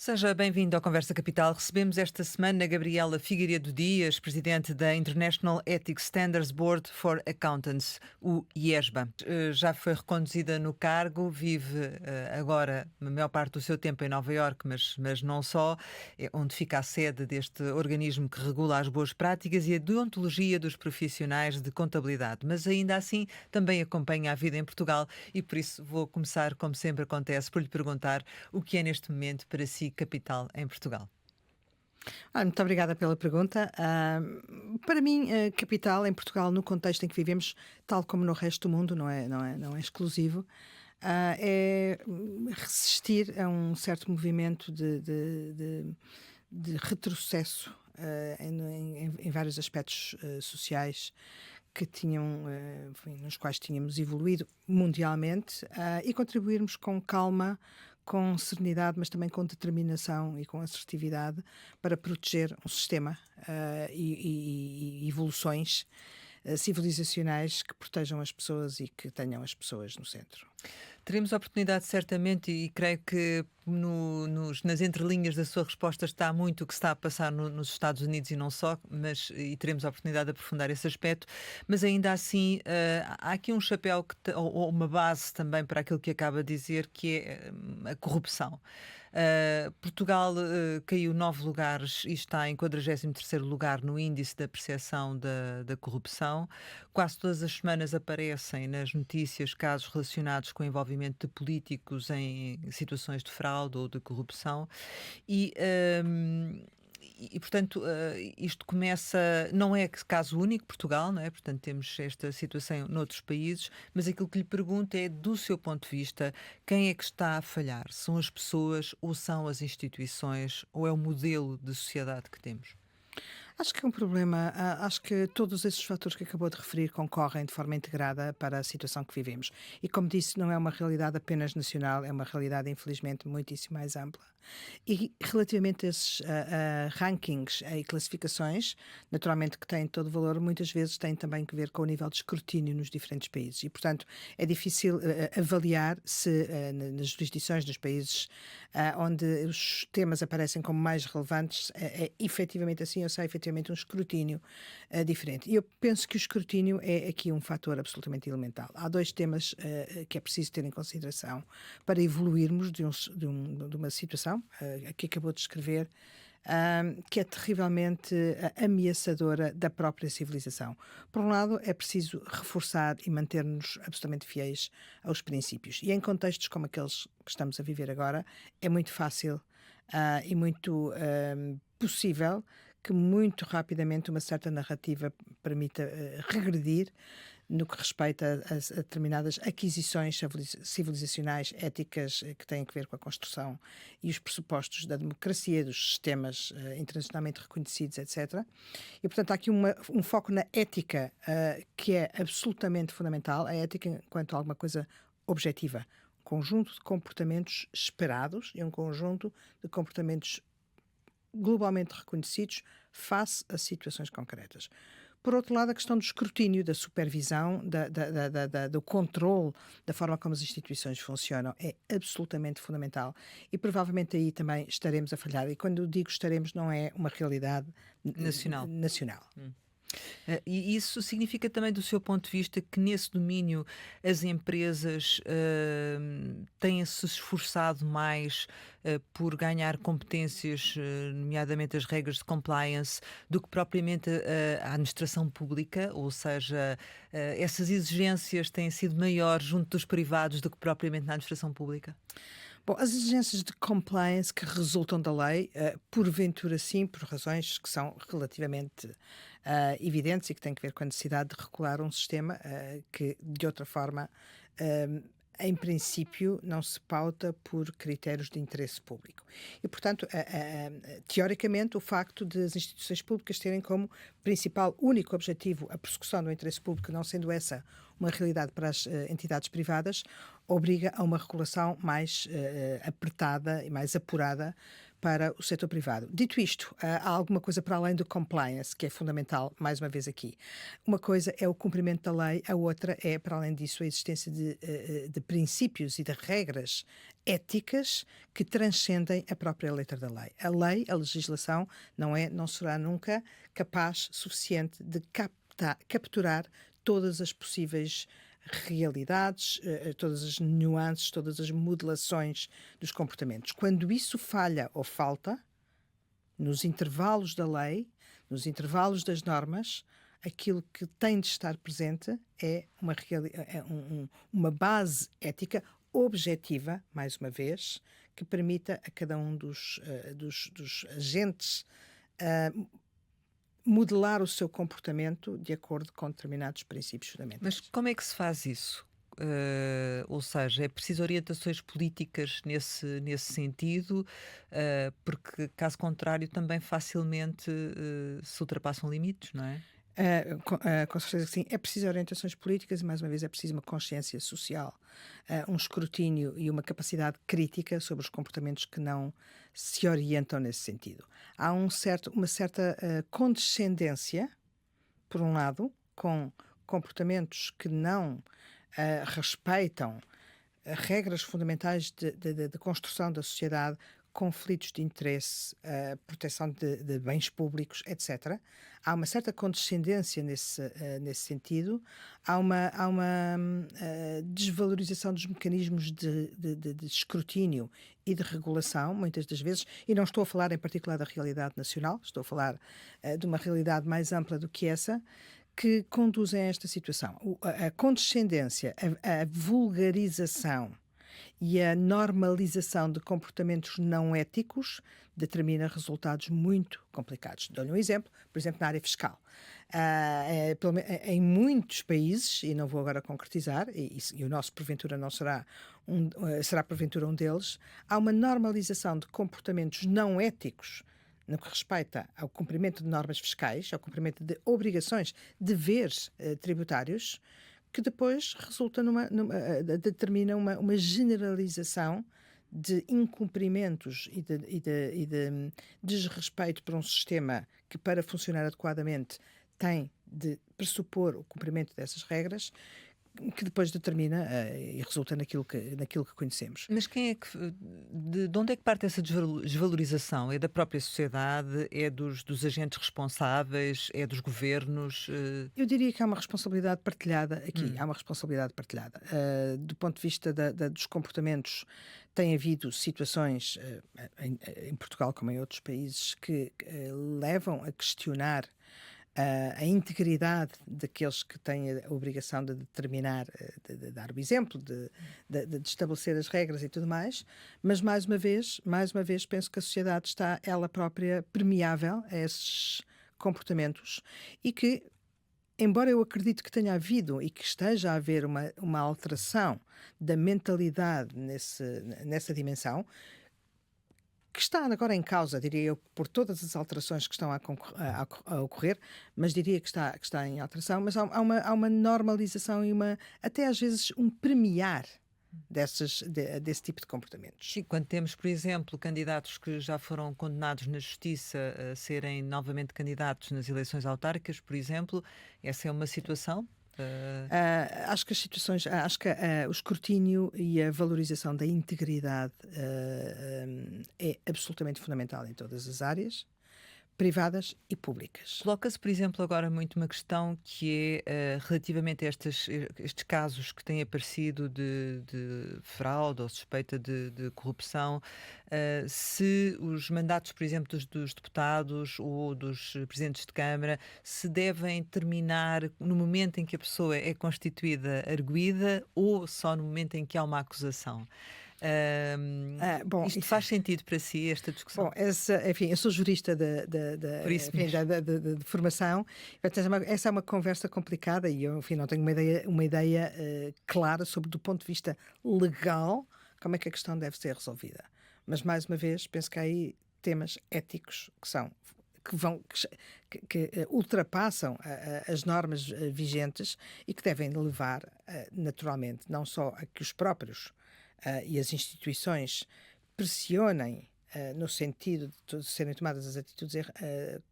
Seja bem-vindo ao Conversa Capital. Recebemos esta semana Gabriela Figueiredo Dias, presidente da International Ethics Standards Board for Accountants, o IESBA. Já foi reconduzida no cargo, vive agora a maior parte do seu tempo em Nova Iorque, mas não só, é onde fica a sede deste organismo que regula as boas práticas e a deontologia dos profissionais de contabilidade. Mas ainda assim também acompanha a vida em Portugal e por isso vou começar, como sempre acontece, por lhe perguntar o que é neste momento para si capital em Portugal. Muito obrigada pela pergunta. Para mim, capital em Portugal, no contexto em que vivemos, tal como no resto do mundo, não é exclusivo, é resistir a um certo movimento de retrocesso em vários aspectos sociais que tinham, enfim, nos quais tínhamos evoluído mundialmente, e contribuirmos com calma, com serenidade, mas também com determinação e com assertividade para proteger um sistema e evoluções civilizacionais que protejam as pessoas e que tenham as pessoas no centro. Teremos a oportunidade, certamente, e creio que nas entrelinhas da sua resposta está muito o que está a passar nos Estados Unidos e não só, e teremos a oportunidade de aprofundar esse aspecto, mas ainda assim há aqui um chapéu ou uma base também para aquilo que acaba de dizer, que é a corrupção. Portugal caiu 9 lugares e está em 43º lugar no índice da percepção da corrupção. Quase todas as semanas aparecem nas notícias casos relacionados com o envolvimento de políticos em situações de fraude ou de corrupção portanto, isto começa, não é caso único, Portugal, não é? Portanto, temos esta situação noutros países, mas aquilo que lhe pergunto é, do seu ponto de vista, quem é que está a falhar? São as pessoas ou são as instituições ou é o modelo de sociedade que temos? Acho que é um problema. Acho que todos esses fatores que acabou de referir concorrem de forma integrada para a situação que vivemos. E, como disse, não é uma realidade apenas nacional, é uma realidade, infelizmente, muitíssimo mais ampla. E, relativamente a esses rankings e classificações, naturalmente que têm todo o valor, muitas vezes têm também que ver com o nível de escrutínio nos diferentes países. E, portanto, é difícil avaliar se nas jurisdições dos países onde os temas aparecem como mais relevantes, é efetivamente assim, ou se há efetivamente um escrutínio diferente. E eu penso que o escrutínio é aqui um fator absolutamente elemental. Há dois temas que é preciso ter em consideração para evoluirmos de uma situação que acabou de descrever, que é terrivelmente ameaçadora da própria civilização. Por um lado, é preciso reforçar e manter-nos absolutamente fiéis aos princípios. E em contextos como aqueles que estamos a viver agora, é muito fácil e muito possível que muito rapidamente uma certa narrativa permita regredir no que respeita a determinadas aquisições civilizacionais, éticas, que têm a ver com a construção e os pressupostos da democracia, dos sistemas internacionalmente reconhecidos, etc. E, portanto, há aqui um foco na ética que é absolutamente fundamental, a ética enquanto alguma coisa objetiva. Um conjunto de comportamentos esperados e um conjunto de comportamentos globalmente reconhecidos face a situações concretas. Por outro lado, a questão do escrutínio, da supervisão, do controle da forma como as instituições funcionam é absolutamente fundamental e provavelmente aí também estaremos a falhar. E quando digo estaremos, não é uma realidade nacional. E isso significa também, do seu ponto de vista, que nesse domínio as empresas têm-se esforçado mais por ganhar competências, nomeadamente as regras de compliance, do que propriamente a administração pública, ou seja, essas exigências têm sido maiores junto dos privados do que propriamente na administração pública? Bom, as exigências de compliance que resultam da lei, porventura sim, por razões que são relativamente evidentes e que têm a ver com a necessidade de regular um sistema que, de outra forma, em princípio, não se pauta por critérios de interesse público. E, portanto, teoricamente, o facto de as instituições públicas terem como principal, único objetivo a persecução do interesse público, não sendo essa uma realidade para as entidades privadas, obriga a uma regulação mais apertada e mais apurada para o setor privado. Dito isto, há alguma coisa para além do compliance, que é fundamental, mais uma vez aqui. Uma coisa é o cumprimento da lei, a outra é, para além disso, a existência de princípios e de regras éticas que transcendem a própria letra da lei. A lei, a legislação, não será nunca capaz suficiente de capturar todas as possíveis realidades, todas as nuances, todas as modelações dos comportamentos. Quando isso falha ou falta, nos intervalos da lei, nos intervalos das normas, aquilo que tem de estar presente é uma base ética objetiva, mais uma vez, que permita a cada um dos agentes modelar o seu comportamento de acordo com determinados princípios fundamentais. Mas como é que se faz isso? Ou seja, é preciso orientações políticas nesse sentido, porque caso contrário também facilmente se ultrapassam limites, não é? Com certeza que sim. É preciso orientações políticas e, mais uma vez, é preciso uma consciência social, um escrutínio e uma capacidade crítica sobre os comportamentos que não se orientam nesse sentido. Há uma certa condescendência, por um lado, com comportamentos que não respeitam regras fundamentais de construção da sociedade, conflitos de interesse, proteção de bens públicos, etc. Há uma certa condescendência nesse sentido, há uma desvalorização dos mecanismos de escrutínio e de regulação, muitas das vezes, e não estou a falar em particular da realidade nacional, estou a falar de uma realidade mais ampla do que essa, que conduzem a esta situação. A condescendência, a vulgarização e a normalização de comportamentos não éticos determina resultados muito complicados. Dou-lhe um exemplo, por exemplo, na área fiscal. Em muitos países, e não vou agora concretizar, e o nosso porventura não será porventura um deles, há uma normalização de comportamentos não éticos no que respeita ao cumprimento de normas fiscais, ao cumprimento de obrigações, deveres tributários, que depois determina uma generalização de incumprimentos e de desrespeito por um sistema que, para funcionar adequadamente, tem de pressupor o cumprimento dessas regras, que depois determina e resulta naquilo que conhecemos. Mas de onde é que parte essa desvalorização? É da própria sociedade? É dos agentes responsáveis? É dos governos? Eu diria que há uma responsabilidade partilhada aqui. Há uma responsabilidade partilhada. Do ponto de vista dos comportamentos, tem havido situações, em Portugal como em outros países, que levam a questionar a integridade daqueles que têm a obrigação de determinar, de dar o exemplo, de estabelecer as regras e tudo mais, mas mais uma vez penso que a sociedade está ela própria permeável a esses comportamentos e que, embora eu acredite que tenha havido e que esteja a haver uma alteração da mentalidade nessa dimensão, que está agora em causa, diria eu, por todas as alterações que estão a ocorrer, mas diria que está em alteração, mas há uma normalização e até às vezes um premiar desse tipo de comportamentos. Sim, quando temos, por exemplo, candidatos que já foram condenados na justiça a serem novamente candidatos nas eleições autárquicas, por exemplo, essa é uma situação? Acho que as situações, o escrutínio e a valorização da integridade é absolutamente fundamental em todas as áreas, privadas e públicas. Coloca-se, por exemplo, agora muito uma questão que é relativamente a estes casos que têm aparecido de fraude ou suspeita de corrupção, se os mandatos, por exemplo, dos deputados ou dos presidentes de Câmara se devem terminar no momento em que a pessoa é constituída arguida ou só no momento em que há uma acusação. Isto faz sentido para si, esta discussão? Bom, enfim, eu sou jurista de formação, essa é uma conversa complicada e eu, enfim, não tenho uma ideia clara sobre, do ponto de vista legal, como é que a questão deve ser resolvida. Mas, mais uma vez, penso que há aí temas éticos que ultrapassam as normas vigentes e que devem levar, naturalmente, não só a que os próprios e as instituições pressionem no sentido de serem tomadas as atitudes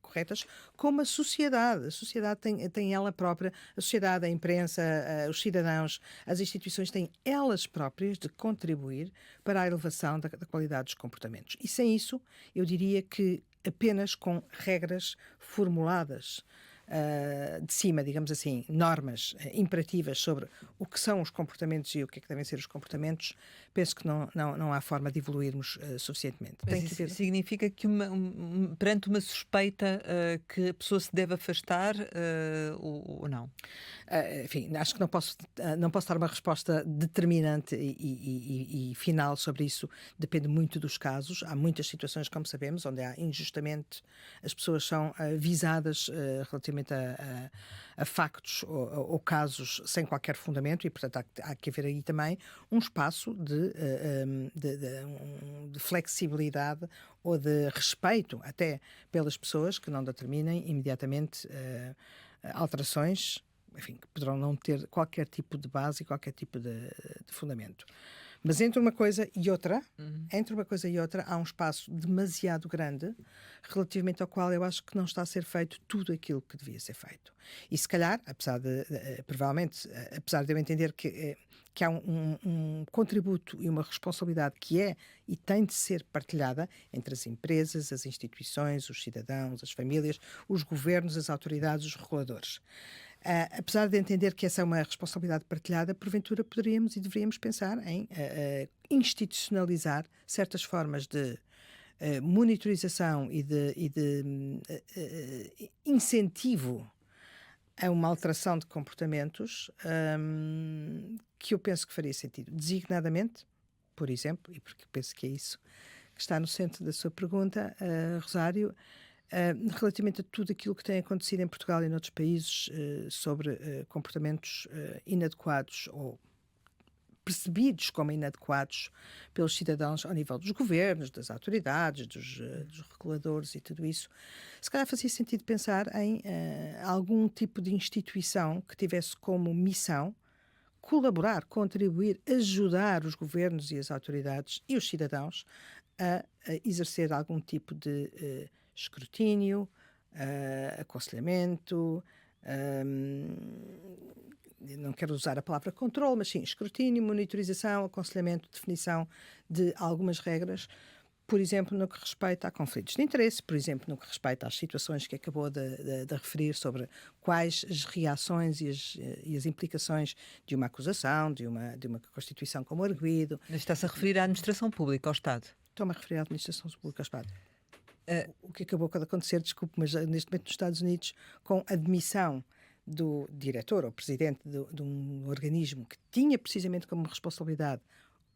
corretas, como a sociedade. A sociedade tem ela própria, a sociedade, a imprensa, os cidadãos, as instituições têm elas próprias de contribuir para a elevação da qualidade dos comportamentos. E sem isso, eu diria que apenas com regras formuladas de cima, digamos assim, normas imperativas sobre o que são os comportamentos e o que é que devem ser os comportamentos, penso que não há forma de evoluirmos suficientemente. Mas Tem que isso haver... significa que perante uma suspeita que a pessoa se deve afastar ou não? Enfim, acho que não posso dar uma resposta determinante e final sobre isso. Depende muito dos casos. Há muitas situações, como sabemos, onde há injustamente as pessoas são visadas relativamente a factos ou casos sem qualquer fundamento e, portanto, há que haver aí também um espaço de flexibilidade ou de respeito até pelas pessoas que não determinem imediatamente alterações, enfim, que poderão não ter qualquer tipo de base e qualquer tipo de fundamento. Mas entre uma coisa e outra, há um espaço demasiado grande relativamente ao qual eu acho que não está a ser feito tudo aquilo que devia ser feito. E se calhar, provavelmente, apesar de eu entender que há um contributo e uma responsabilidade que é e tem de ser partilhada entre as empresas, as instituições, os cidadãos, as famílias, os governos, as autoridades, os reguladores. Apesar de entender que essa é uma responsabilidade partilhada, porventura poderíamos e deveríamos pensar em institucionalizar certas formas de monitorização e de incentivo a uma alteração de comportamentos que eu penso que faria sentido. Designadamente, por exemplo, e porque penso que é isso que está no centro da sua pergunta, Rosário, relativamente a tudo aquilo que tem acontecido em Portugal e noutros países sobre comportamentos inadequados ou percebidos como inadequados pelos cidadãos ao nível dos governos, das autoridades, dos reguladores e tudo isso, se calhar fazia sentido pensar em algum tipo de instituição que tivesse como missão colaborar, contribuir, ajudar os governos e as autoridades e os cidadãos a exercer algum tipo de escrutínio, aconselhamento, não quero usar a palavra controle, mas sim, escrutínio, monitorização, aconselhamento, definição de algumas regras, por exemplo, no que respeita a conflitos de interesse, por exemplo, no que respeita às situações que acabou de referir sobre quais as reações e as implicações de uma acusação, de uma constituição como arguido. Mas está-se a referir à administração pública, ao Estado? Estou-me a referir à administração pública ao Estado. O que acabou de acontecer, desculpe, mas neste momento nos Estados Unidos, com a demissão do diretor ou presidente de um organismo que tinha precisamente como responsabilidade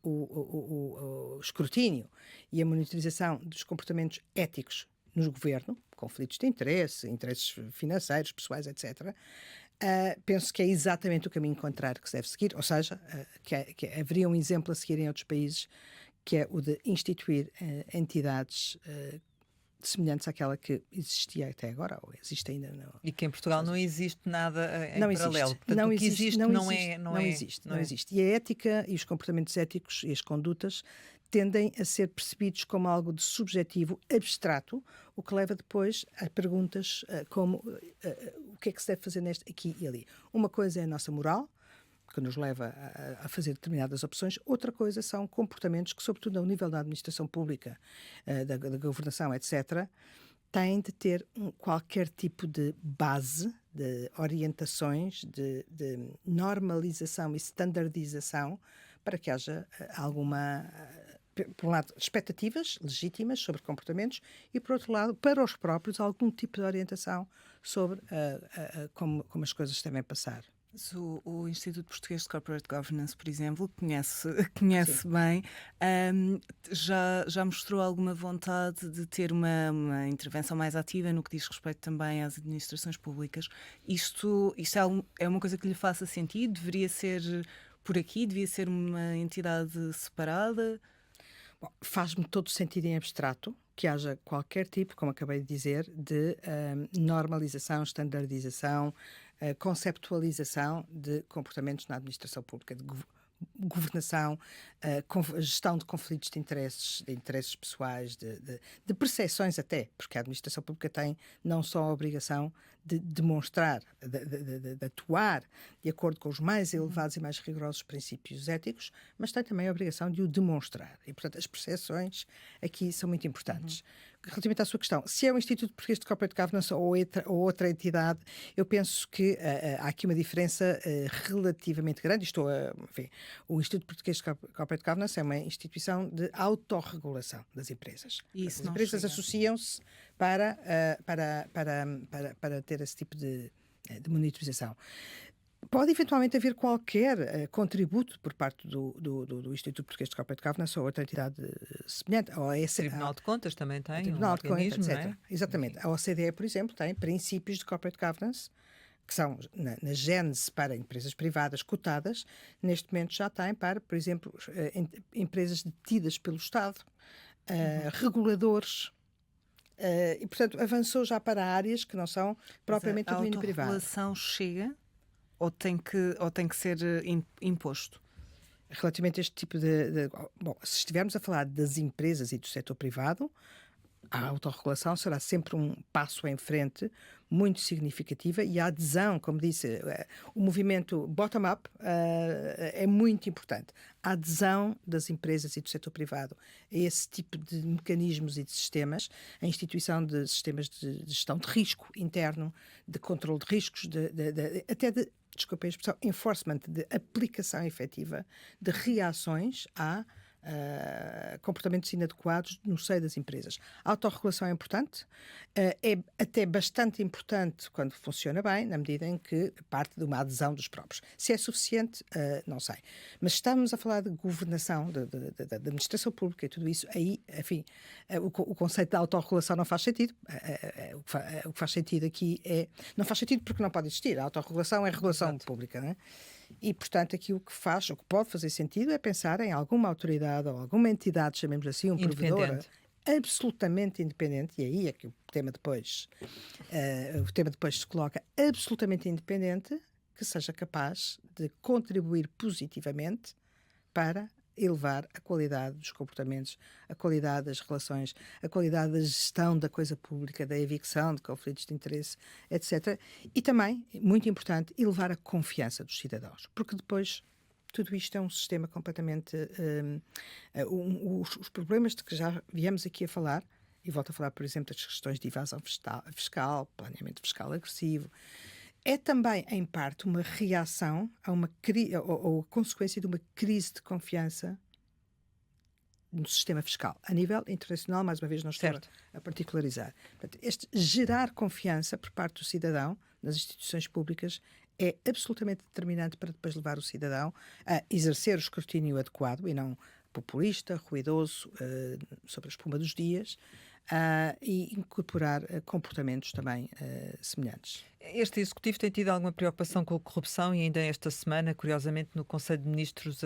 o escrutínio e a monitorização dos comportamentos éticos no governo, conflitos de interesse, interesses financeiros, pessoais, etc., penso que é exatamente o caminho contrário que se deve seguir, ou seja, que haveria um exemplo a seguir em outros países, que é o de instituir entidades semelhantes àquela que existia até agora, ou existe ainda. E que em Portugal não existe nada em não paralelo. existe. Portanto, Não o que existe não existe. E a ética e os comportamentos éticos e as condutas tendem a ser percebidos como algo de subjetivo, abstrato, o que leva depois a perguntas como o que é que se deve fazer aqui e ali. Uma coisa é a nossa moral, que nos leva a fazer determinadas opções. Outra coisa são comportamentos que, sobretudo ao nível da administração pública, da governação, etc., têm de ter qualquer tipo de base, de orientações, de normalização e standardização para que haja alguma, por um lado, expectativas legítimas sobre comportamentos e, por outro lado, para os próprios, algum tipo de orientação sobre como as coisas devem passar. O Instituto Português de Corporate Governance, por exemplo, conhece bem, já mostrou alguma vontade de ter uma intervenção mais ativa no que diz respeito também às administrações públicas. Isto é uma coisa que lhe faça sentido? Deveria ser por aqui? Devia ser uma entidade separada? Bom, faz-me todo sentido em abstrato que haja qualquer tipo, como acabei de dizer, de normalização, standardização, conceptualização de comportamentos na administração pública, governação, gestão de conflitos de interesses pessoais, de percepções até, porque a administração pública tem não só a obrigação de demonstrar, de atuar de acordo com os mais elevados e mais rigorosos princípios éticos, mas tem também a obrigação de o demonstrar. E, portanto, as percepções aqui são muito importantes. Relativamente à sua questão, se é o Instituto Português de Corporate Governance ou outra entidade, eu penso que há aqui uma diferença relativamente grande. Enfim, o Instituto Português de Corporate Governance é uma instituição de autorregulação das empresas. Isso As não empresas chega. associam-se para ter esse tipo de monitorização. Pode eventualmente haver qualquer contributo por parte do Instituto Português de Corporate Governance ou outra entidade semelhante. Ou O Tribunal de Contas também tem Tribunal de Contas, organismo, etc. não é? Exatamente. A OCDE, por exemplo, tem princípios de corporate governance que são na gênese para empresas privadas cotadas, neste momento já tem para, por exemplo, empresas detidas pelo Estado, reguladores. E, portanto, avançou já para áreas que não são propriamente do domínio privado. A autorregulação chega ou tem que ser imposto? Relativamente a este tipo Bom, se estivermos a falar das empresas e do setor privado, a autorregulação será sempre um passo em frente muito significativa e a adesão, como disse, o movimento bottom-up é muito importante. A adesão das empresas e do setor privado a esse tipo de mecanismos e de sistemas, a instituição de sistemas de gestão de risco interno, de controle de riscos, até de desculpem a expressão, enforcement, de aplicação efetiva de reações a comportamentos inadequados no seio das empresas. A autorregulação é importante, é até bastante importante quando funciona bem, na medida em que parte de uma adesão dos próprios. Se é suficiente, não sei. Mas estamos a falar de governação, da administração pública e tudo isso, aí, enfim, o conceito da autorregulação não faz sentido. O que faz sentido aqui é... Não faz sentido porque não pode existir. A autorregulação é regulação Exato. pública, não é? E, portanto, aqui o que pode fazer sentido é pensar em alguma autoridade ou alguma entidade, chamemos assim, um provedor Independente. absolutamente independente, e aí é que o tema depois se coloca, absolutamente independente, que seja capaz de contribuir positivamente para elevar a qualidade dos comportamentos, a qualidade das relações, a qualidade da gestão da coisa pública, da evicção de conflitos de interesse, etc. E também, muito importante, elevar a confiança dos cidadãos, porque depois tudo isto é um sistema completamente... os problemas de que já viemos aqui a falar, e volto a falar, por exemplo, das questões de evasão fiscal, planeamento fiscal agressivo, é também, em parte, uma reação a ou consequência de uma crise de confiança no sistema fiscal. A nível internacional, mais uma vez, não estou Certo. a particularizar. Portanto, gerar confiança por parte do cidadão nas instituições públicas é absolutamente determinante para depois levar o cidadão a exercer o escrutínio adequado e não populista, ruidoso, sobre a espuma dos dias, e incorporar comportamentos também semelhantes. Este executivo tem tido alguma preocupação com a corrupção e ainda esta semana, curiosamente, no Conselho de Ministros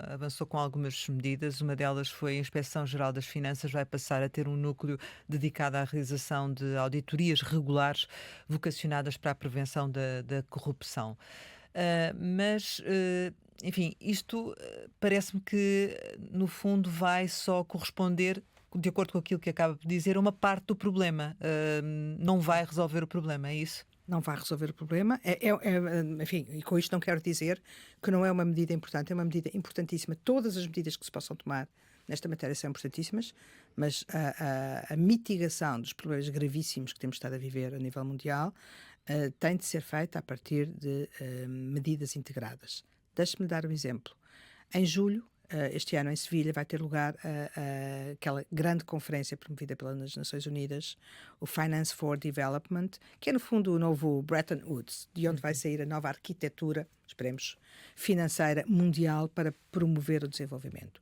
avançou com algumas medidas. Uma delas foi a Inspeção-Geral das Finanças vai passar a ter um núcleo dedicado à realização de auditorias regulares vocacionadas para a prevenção da corrupção. Enfim, isto parece-me que, no fundo, vai só corresponder, de acordo com aquilo que acaba de dizer, uma parte do problema. Não vai resolver o problema, é isso? Não vai resolver o problema. Enfim, e com isto não quero dizer que não é uma medida importante, é uma medida importantíssima. Todas as medidas que se possam tomar nesta matéria são importantíssimas, mas a mitigação dos problemas gravíssimos que temos estado a viver a nível mundial tem de ser feita a partir de medidas integradas. Deixe-me dar um exemplo. Em julho, este ano, em Sevilha, vai ter lugar aquela grande conferência promovida pelas Nações Unidas, o Finance for Development, que é, no fundo, o novo Bretton Woods, de onde vai sair a nova arquitetura, esperemos, financeira mundial para promover o desenvolvimento.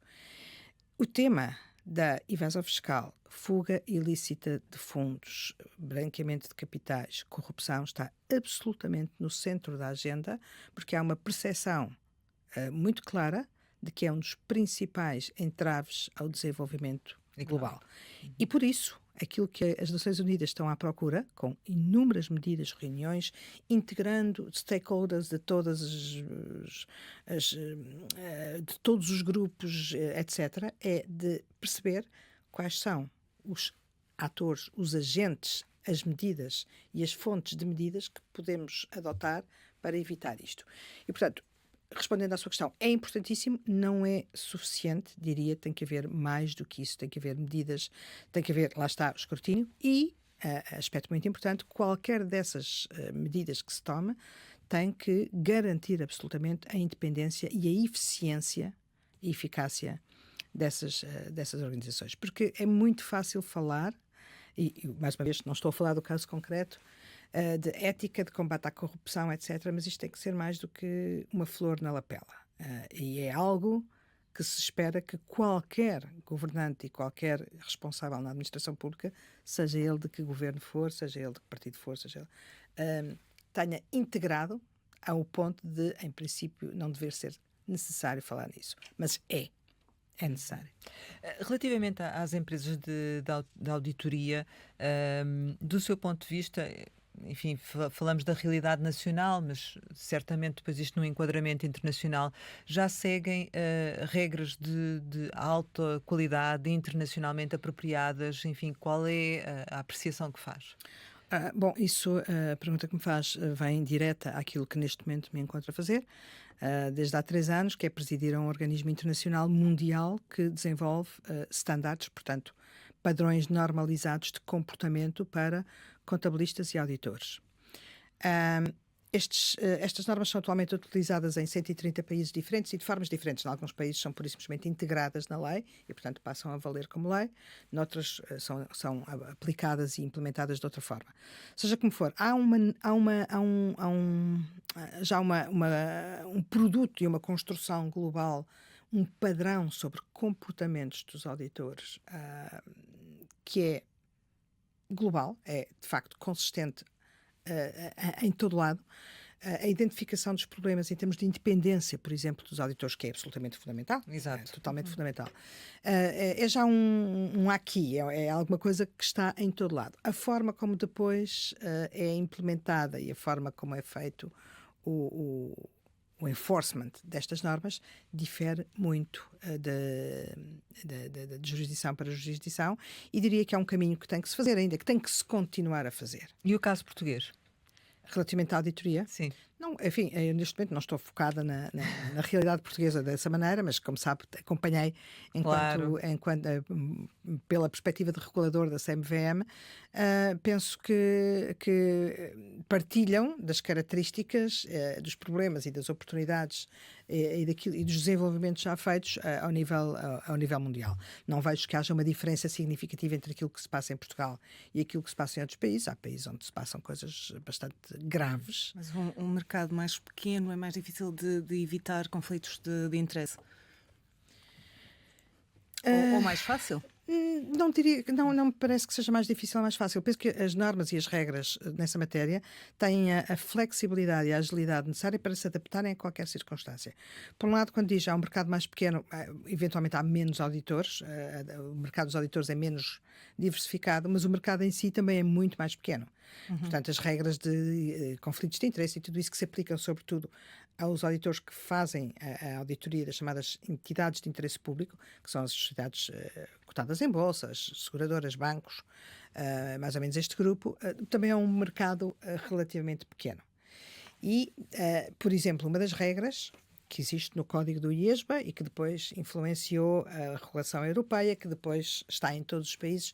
O tema da evasão fiscal, fuga ilícita de fundos, branqueamento de capitais, corrupção, está absolutamente no centro da agenda, porque há uma percepção muito clara de que é um dos principais entraves ao desenvolvimento global. E por isso aquilo que as Nações Unidas estão à procura, com inúmeras medidas, reuniões, integrando stakeholders de de todos os grupos, etc., é de perceber quais são os atores, os agentes, as medidas e as fontes de medidas que podemos adotar para evitar isto. E, portanto, respondendo à sua questão, é importantíssimo, não é suficiente, diria, tem que haver mais do que isso, tem que haver medidas, tem que haver, lá está, o escrutínio e, aspecto muito importante, qualquer dessas medidas que se tome tem que garantir absolutamente a independência e a eficiência e eficácia dessas organizações. Porque é muito fácil falar, e mais uma vez, não estou a falar do caso concreto, de ética, de combate à corrupção, etc., mas isto tem que ser mais do que uma flor na lapela. E é algo que se espera que qualquer governante e qualquer responsável na administração pública, seja ele de que governo for, seja ele de que partido for, seja ele, tenha integrado ao ponto de, em princípio, não dever ser necessário falar nisso. Mas é necessário. Relativamente às empresas de auditoria, do seu ponto de vista, enfim, falamos da realidade nacional, mas certamente depois isto no enquadramento internacional, já seguem regras de alta qualidade, internacionalmente apropriadas, enfim, qual é a apreciação que faz? Bom, isso, a pergunta que me faz vem direta àquilo que neste momento me encontro a fazer, desde há 3 anos, que é presidir um organismo internacional mundial que desenvolve standards, portanto, padrões normalizados de comportamento para contabilistas e auditores. Estas normas são atualmente utilizadas em 130 países diferentes e de formas diferentes. Em alguns países são pura e simplesmente integradas na lei e, portanto, passam a valer como lei. Noutras são aplicadas e implementadas de outra forma. Seja como for, há já um produto e uma construção global, um padrão sobre comportamentos dos auditores que é global, é de facto consistente em todo lado. A identificação dos problemas em termos de independência, por exemplo, dos auditores, que é absolutamente fundamental. Exato. Totalmente fundamental. É já um aqui, é alguma coisa que está em todo lado. A forma como depois é implementada e a forma como é feito o enforcement destas normas difere muito de jurisdição para jurisdição e diria que é um caminho que tem que se fazer ainda, que tem que se continuar a fazer. E o caso português? Relativamente à auditoria? Sim. Não, enfim, eu neste momento não estou focada na realidade portuguesa dessa maneira, mas como sabe, acompanhei pela perspectiva de regulador da CMVM, penso que partilham das características, dos problemas e das oportunidades e dos desenvolvimentos já feitos ao nível mundial. Não vejo que haja uma diferença significativa entre aquilo que se passa em Portugal e aquilo que se passa em outros países. Há países onde se passam coisas bastante graves. Mas um mercado mais pequeno é mais difícil de evitar conflitos de interesse? Ou mais fácil? Não diria, não me parece que seja mais difícil ou mais fácil. Eu penso que as normas e as regras nessa matéria têm a flexibilidade e a agilidade necessária para se adaptarem a qualquer circunstância. Por um lado, quando diz há um mercado mais pequeno, eventualmente há menos auditores, o mercado dos auditores é menos diversificado, mas o mercado em si também é muito mais pequeno. Portanto, as regras de conflitos de interesse e tudo isso que se aplicam sobretudo aos auditores que fazem a auditoria das chamadas entidades de interesse público, que são as sociedades cotadas em bolsa, as seguradoras, bancos, mais ou menos este grupo, também é um mercado relativamente pequeno. E, por exemplo, uma das regras que existe no código do IESBA e que depois influenciou a regulação europeia, que depois está em todos os países.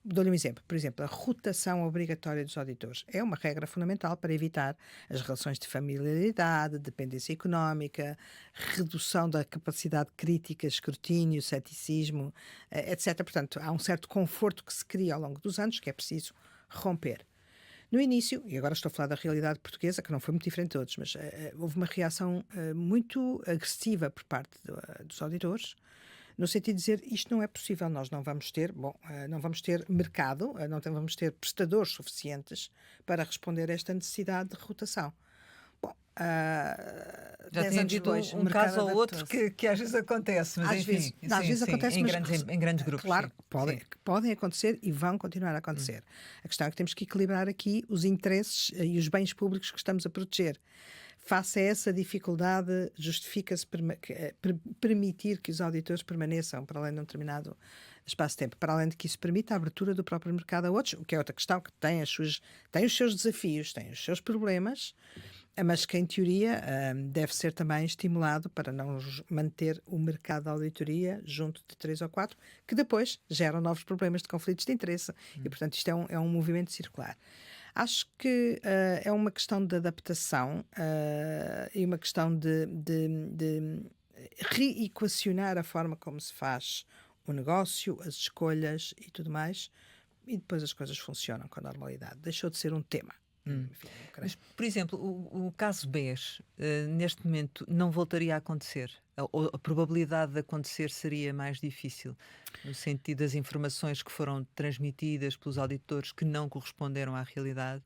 Dou-lhe um exemplo. Por exemplo, a rotação obrigatória dos auditores é uma regra fundamental para evitar as relações de familiaridade, dependência económica, redução da capacidade crítica, escrutínio, ceticismo, etc. Portanto, há um certo conforto que se cria ao longo dos anos que é preciso romper. No início, e agora estou a falar da realidade portuguesa, que não foi muito diferente de outros, mas houve uma reação muito agressiva por parte dos auditores, no sentido de dizer isto não é possível, nós não vamos ter, não vamos ter mercado, não vamos ter prestadores suficientes para responder a esta necessidade de rotação. Bom, Já 10 tem anos havido depois, o um mercado caso ou outro adaptou-se. que às vezes acontece, mas Às enfim, vezes, não, às vezes acontece, em mas grandes grupos. claro, Sim, podem, sim. podem acontecer e vão continuar a acontecer. A questão é que temos que equilibrar aqui os interesses e os bens públicos que estamos a proteger. Face a essa dificuldade, justifica-se permitir que os auditores permaneçam para além de um determinado espaço de tempo, para além de que isso permita a abertura do próprio mercado a outros, o que é outra questão que tem os seus desafios, tem os seus problemas, mas que em teoria deve ser também estimulado para não manter o mercado de auditoria junto de 3 ou 4, que depois geram novos problemas de conflitos de interesse. E, portanto, isto é um movimento circular. Acho que é uma questão de adaptação e uma questão de reequacionar a forma como se faz o negócio, as escolhas e tudo mais, e depois as coisas funcionam com a normalidade. Deixou de ser um tema. Enfim, Mas, por exemplo, o caso BES, neste momento, não voltaria a acontecer? A probabilidade de acontecer seria mais difícil, no sentido das informações que foram transmitidas pelos auditores que não corresponderam à realidade?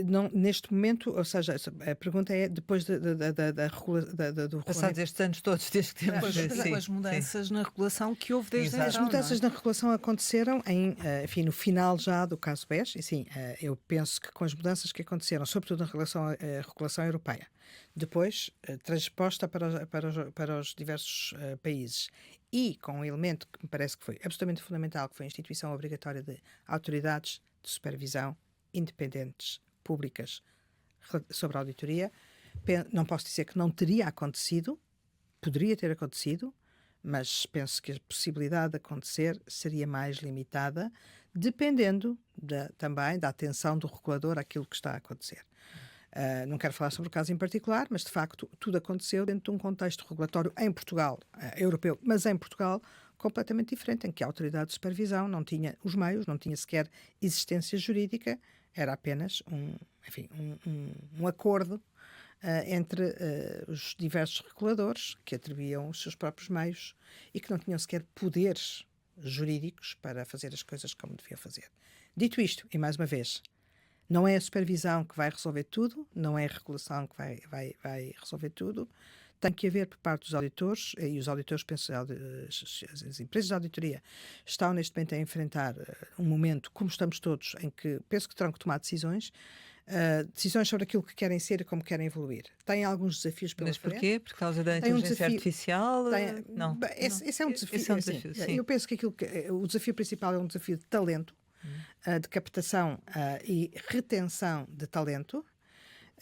não, neste momento, ou seja, a pergunta é depois do Passados regulamento. estes anos todos, desde que temos... Com as mudanças na regulação que houve desde Exato. As então, mudanças não é? na regulação aconteceram enfim, no final já do caso BES, e sim, eu penso que com as mudanças que aconteceram, sobretudo em relação à regulação europeia, depois transposta para os diversos países, e com um elemento que me parece que foi absolutamente fundamental, que foi a instituição obrigatória de autoridades de supervisão independentes, públicas, sobre a auditoria, não posso dizer que não teria acontecido, poderia ter acontecido, mas penso que a possibilidade de acontecer seria mais limitada, dependendo também da atenção do regulador àquilo que está a acontecer. Não quero falar sobre o caso em particular, mas de facto tudo aconteceu dentro de um contexto regulatório em Portugal, europeu, mas em Portugal completamente diferente, em que a autoridade de supervisão não tinha os meios, não tinha sequer existência jurídica, era apenas um acordo entre os diversos reguladores que atribuíam os seus próprios meios e que não tinham sequer poderes jurídicos para fazer as coisas como deviam fazer. Dito isto, e mais uma vez, não é a supervisão que vai resolver tudo, não é a regulação que vai resolver tudo. Tem que haver por parte dos auditores, e os auditores, penso, as empresas de auditoria estão neste momento a enfrentar um momento, como estamos todos, em que penso que terão que tomar decisões sobre aquilo que querem ser e como querem evoluir. Têm alguns desafios pela Mas frente. porquê? Por causa da Tem um inteligência desafio- artificial? Não. Esse é um desafio. Esse é um assim, desafio, sim. eu penso que o desafio principal é um desafio de talento, de captação e retenção de talento.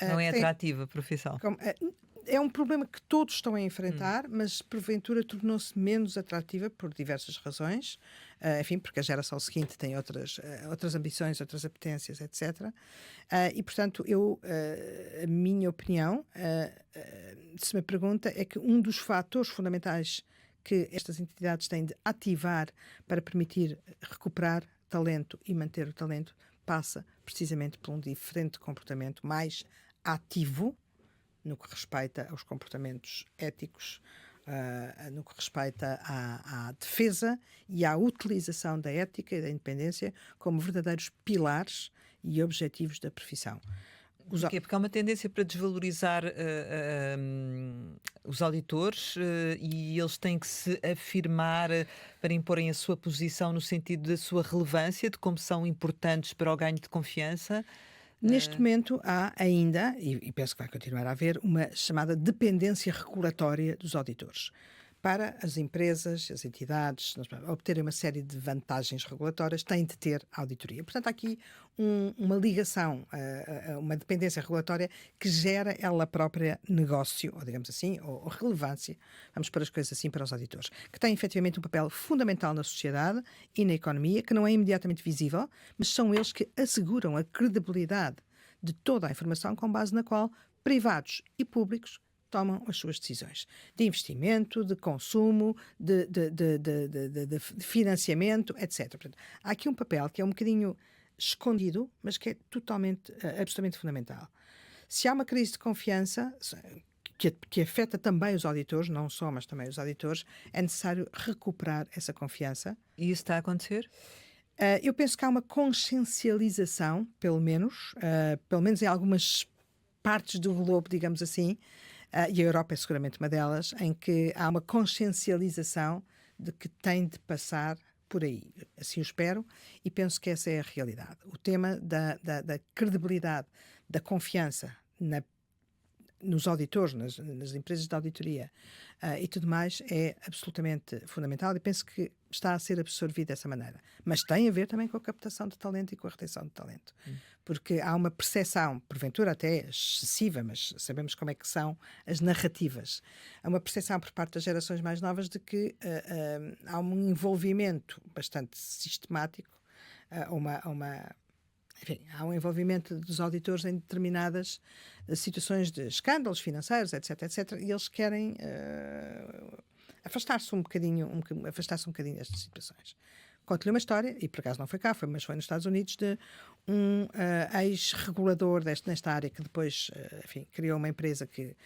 Não é Tem- atrativa a profissão. É um problema que todos estão a enfrentar, mas porventura tornou-se menos atrativa por diversas razões. Enfim, porque a geração seguinte tem outras ambições, outras apetências, etc. E, portanto, a minha opinião, se me pergunta, é que um dos fatores fundamentais que estas entidades têm de ativar para permitir recuperar talento e manter o talento passa precisamente por um diferente comportamento mais ativo no que respeita aos comportamentos éticos, no que respeita à defesa e à utilização da ética e da independência como verdadeiros pilares e objetivos da profissão. Porquê? Porque há uma tendência para desvalorizar os auditores e eles têm que se afirmar para imporem a sua posição no sentido da sua relevância, de como são importantes para o ganho de confiança. Neste momento há ainda, e penso que vai continuar a haver, uma chamada dependência regulatória dos auditores. Para as empresas, as entidades, obterem uma série de vantagens regulatórias, têm de ter auditoria. Portanto, há aqui uma ligação, uma dependência regulatória que gera ela própria negócio, ou digamos assim, ou relevância, vamos pôr as coisas assim para os auditores, que têm efetivamente um papel fundamental na sociedade e na economia, que não é imediatamente visível, mas são eles que asseguram a credibilidade de toda a informação com base na qual privados e públicos tomam as suas decisões de investimento, de consumo, de financiamento, etc. Portanto, há aqui um papel que é um bocadinho escondido, mas que é totalmente, absolutamente fundamental. Se há uma crise de confiança que afeta também os auditores, não só, mas também os auditores, é necessário recuperar essa confiança. E isso está a acontecer? Eu penso que há uma consciencialização, pelo menos em algumas partes do globo, digamos assim, e a Europa é seguramente uma delas, em que há uma consciencialização de que tem de passar por aí. Assim o espero e penso que essa é a realidade. O tema da credibilidade, da confiança nos auditores, nas empresas de auditoria e tudo mais é absolutamente fundamental e penso que está a ser absorvido dessa maneira. Mas tem a ver também com a captação de talento e com a retenção de talento. Porque há uma percepção, porventura até excessiva, mas sabemos como é que são as narrativas. Há uma percepção por parte das gerações mais novas de que há um envolvimento bastante sistemático, enfim, há um envolvimento dos auditores em determinadas situações de escândalos financeiros, etc, etc, e eles querem afastar-se um bocadinho destas situações. Conto-lhe uma história, e por acaso não foi cá, mas foi nos Estados Unidos, de um ex-regulador nesta área que depois, enfim, criou uma empresa que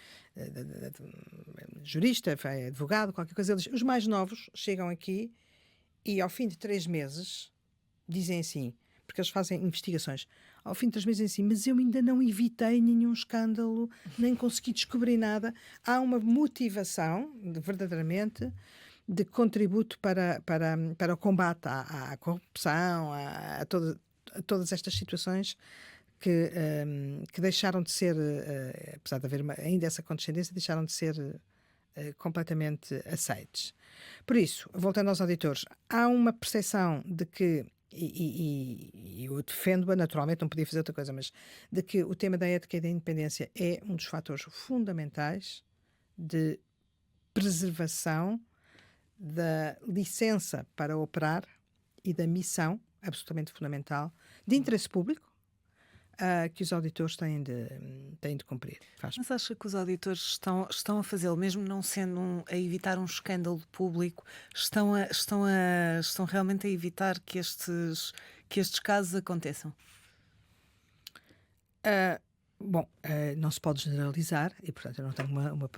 jurista, foi advogado, qualquer coisa. Ele diz, os mais novos chegam aqui e ao fim de 3 meses dizem assim, porque eles fazem investigações. Ao fim de 3 meses assim, mas eu ainda não evitei nenhum escândalo, nem consegui descobrir nada. Há uma motivação, verdadeiramente, de contributo para o combate à corrupção, a todas estas situações que deixaram de ser, apesar de haver ainda essa condescendência, deixaram de ser completamente aceites. Por isso, voltando aos auditores, há uma percepção de que e eu defendo-a, naturalmente, não podia fazer outra coisa, mas de que o tema da ética e da independência é um dos fatores fundamentais de preservação da licença para operar e da missão, absolutamente fundamental, de interesse público, que os auditores têm de cumprir. Mas acha que os auditores estão a fazê-lo, mesmo não sendo a evitar um escândalo público, estão realmente a evitar que estes casos aconteçam? Bom, não se pode generalizar e, portanto, eu não tenho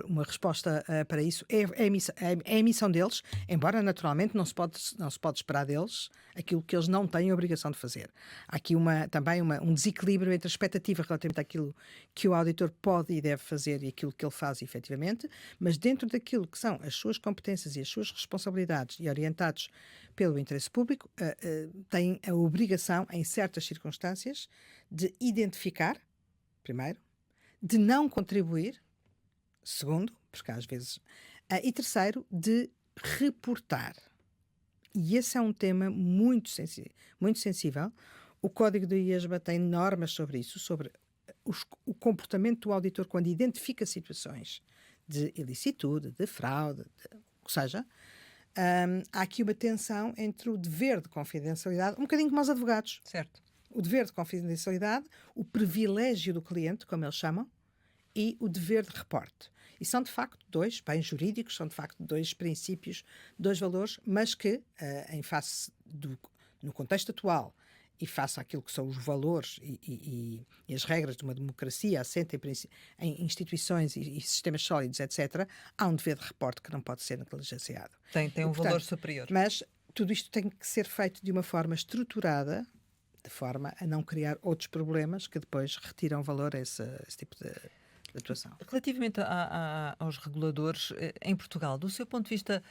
uma resposta para isso. É a missão deles, embora, naturalmente, não se pode esperar deles aquilo que eles não têm a obrigação de fazer. Há aqui também um desequilíbrio entre a expectativa relativamente àquilo que o auditor pode e deve fazer e aquilo que ele faz efetivamente, mas dentro daquilo que são as suas competências e as suas responsabilidades e orientados pelo interesse público, têm a obrigação, em certas circunstâncias, de identificar, primeiro, de não contribuir, segundo, porque às vezes, e terceiro, de reportar. E esse é um tema muito sensível. O Código do IESBA tem normas sobre isso, sobre o comportamento do auditor quando identifica situações de ilicitude, de fraude, o que seja. Há aqui uma tensão entre o dever de confidencialidade, um bocadinho como aos advogados. Certo. O dever de confidencialidade, o privilégio do cliente, como eles chamam, e o dever de reporte. E são, de facto, dois bens jurídicos, são, de facto, dois princípios, dois valores, mas que, no contexto atual e face àquilo que são os valores e as regras de uma democracia assente em instituições e sistemas sólidos, etc., há um dever de reporte que não pode ser negligenciado. Tem um valor superior. Mas tudo isto tem que ser feito de uma forma estruturada, de forma a não criar outros problemas que depois retiram valor a esse tipo de atuação. Relativamente aos reguladores em Portugal, do seu ponto de vista,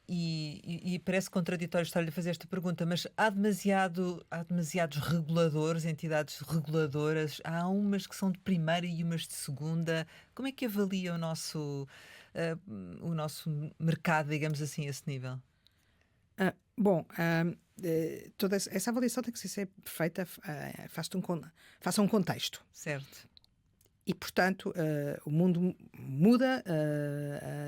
e parece contraditório estar-lhe a fazer esta pergunta, mas há demasiados reguladores, entidades reguladoras, há umas que são de primeira e umas de segunda. Como é que avalia o nosso mercado, digamos assim, a esse nível? Toda essa avaliação tem que ser feita faça um contexto. Certo. E, portanto, o mundo muda,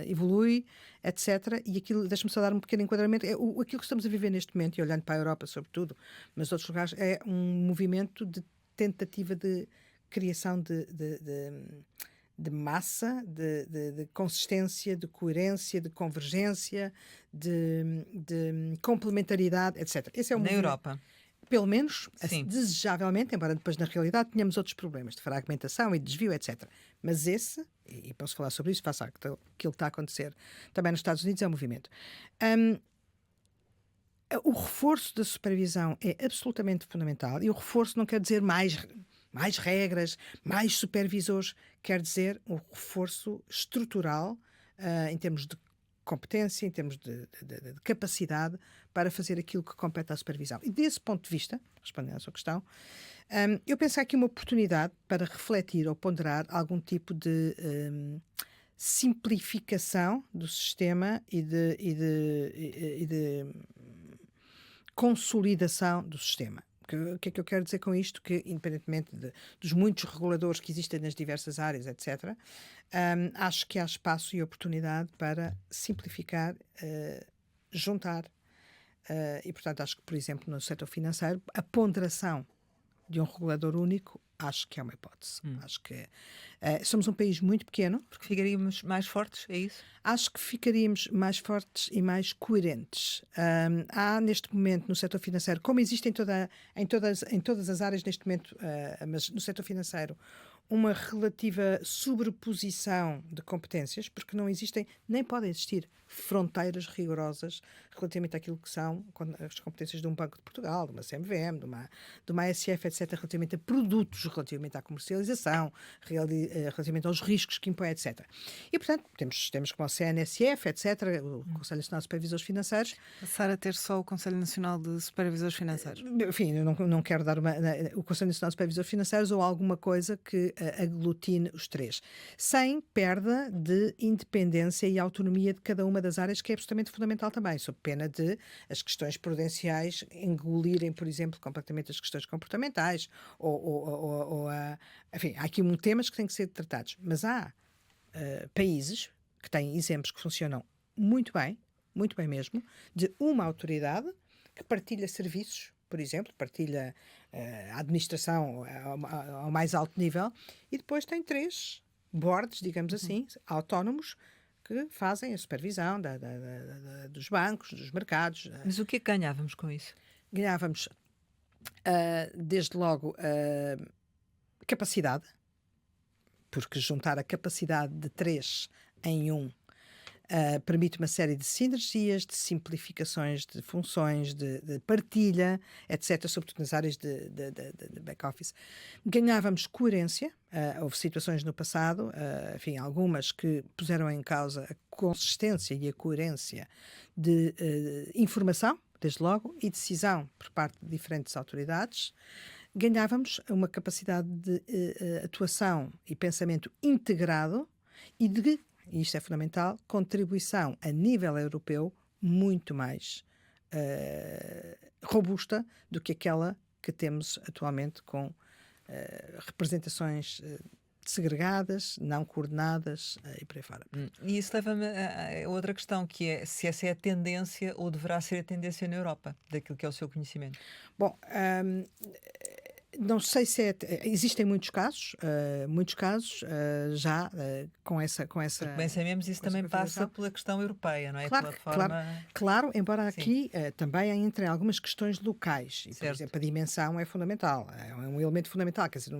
evolui, etc. E aquilo, deixa-me só dar um pequeno enquadramento, aquilo que estamos a viver neste momento, e olhando para a Europa sobretudo, mas outros lugares, é um movimento de tentativa de criação de massa, de consistência, de coerência, de convergência, de complementaridade, etc. Esse é Na Europa. Pelo menos, desejavelmente, embora depois na realidade tenhamos outros problemas de fragmentação e de desvio, etc. Mas esse, e posso falar sobre isso, face àquilo que está a acontecer também nos Estados Unidos, é um movimento. O reforço da supervisão é absolutamente fundamental, e o reforço não quer dizer mais mais regras, mais supervisores, quer dizer um reforço estrutural em termos de competência, em termos de capacidade para fazer aquilo que compete à supervisão. E desse ponto de vista, respondendo à sua questão, eu penso aqui uma oportunidade para refletir ou ponderar algum tipo de simplificação do sistema e de consolidação do sistema. O que é que eu quero dizer com isto? Que, independentemente dos muitos reguladores que existem nas diversas áreas, etc., acho que há espaço e oportunidade para simplificar, juntar, e, portanto, acho que, por exemplo, no setor financeiro, a ponderação de um regulador único, acho que é uma hipótese. Acho que somos um país muito pequeno. Porque ficaríamos mais fortes, é isso? Acho que ficaríamos mais fortes e mais coerentes. Há neste momento no setor financeiro, como existe em todas as áreas neste momento, mas no setor financeiro, uma relativa sobreposição de competências, porque não existem, nem podem existir fronteiras rigorosas relativamente àquilo que são as competências de um Banco de Portugal, de uma CMVM, de uma ASF, etc., relativamente a produtos, relativamente à comercialização, relativamente aos riscos que impõe, etc. E, portanto, temos como o CNSF, etc., o Conselho Nacional de Supervisores Financeiros. Passar a ter só o Conselho Nacional de Supervisores Financeiros. Enfim, eu não quero dar o Conselho Nacional de Supervisores Financeiros ou alguma coisa que aglutine os três, sem perda de independência e autonomia de cada uma das áreas, que é absolutamente fundamental também, sob pena de as questões prudenciais engolirem, por exemplo, completamente as questões comportamentais, enfim, há aqui temas que têm que ser tratados, mas há países que têm exemplos que funcionam muito bem mesmo, de uma autoridade que partilha serviços, por exemplo, partilha a administração ao mais alto nível, e depois tem 3 boards, digamos assim, autónomos, que fazem a supervisão dos bancos, dos mercados. Mas o que é que ganhávamos com isso? Ganhávamos, desde logo, capacidade, porque juntar a capacidade de 3 em 1 permite uma série de sinergias, de simplificações de funções, de partilha, etc., sobretudo nas áreas de back-office. Ganhávamos coerência. Houve situações no passado, enfim, algumas que puseram em causa a consistência e a coerência de informação, desde logo, e decisão por parte de diferentes autoridades. Ganhávamos uma capacidade de atuação e pensamento integrado e e isto é fundamental, contribuição a nível europeu muito mais robusta do que aquela que temos atualmente com representações segregadas, não coordenadas e por aí fora. E isso leva-me a outra questão, que é se essa é a tendência ou deverá ser a tendência na Europa, daquilo que é o seu conhecimento. Bom, não sei se existem muitos casos já com essa. Bem sabemos, isso também passa pela questão europeia, não é? Claro, pela forma... claro, embora aqui também entrem algumas questões locais. E, por exemplo, a dimensão é fundamental, é um elemento fundamental. Quer dizer,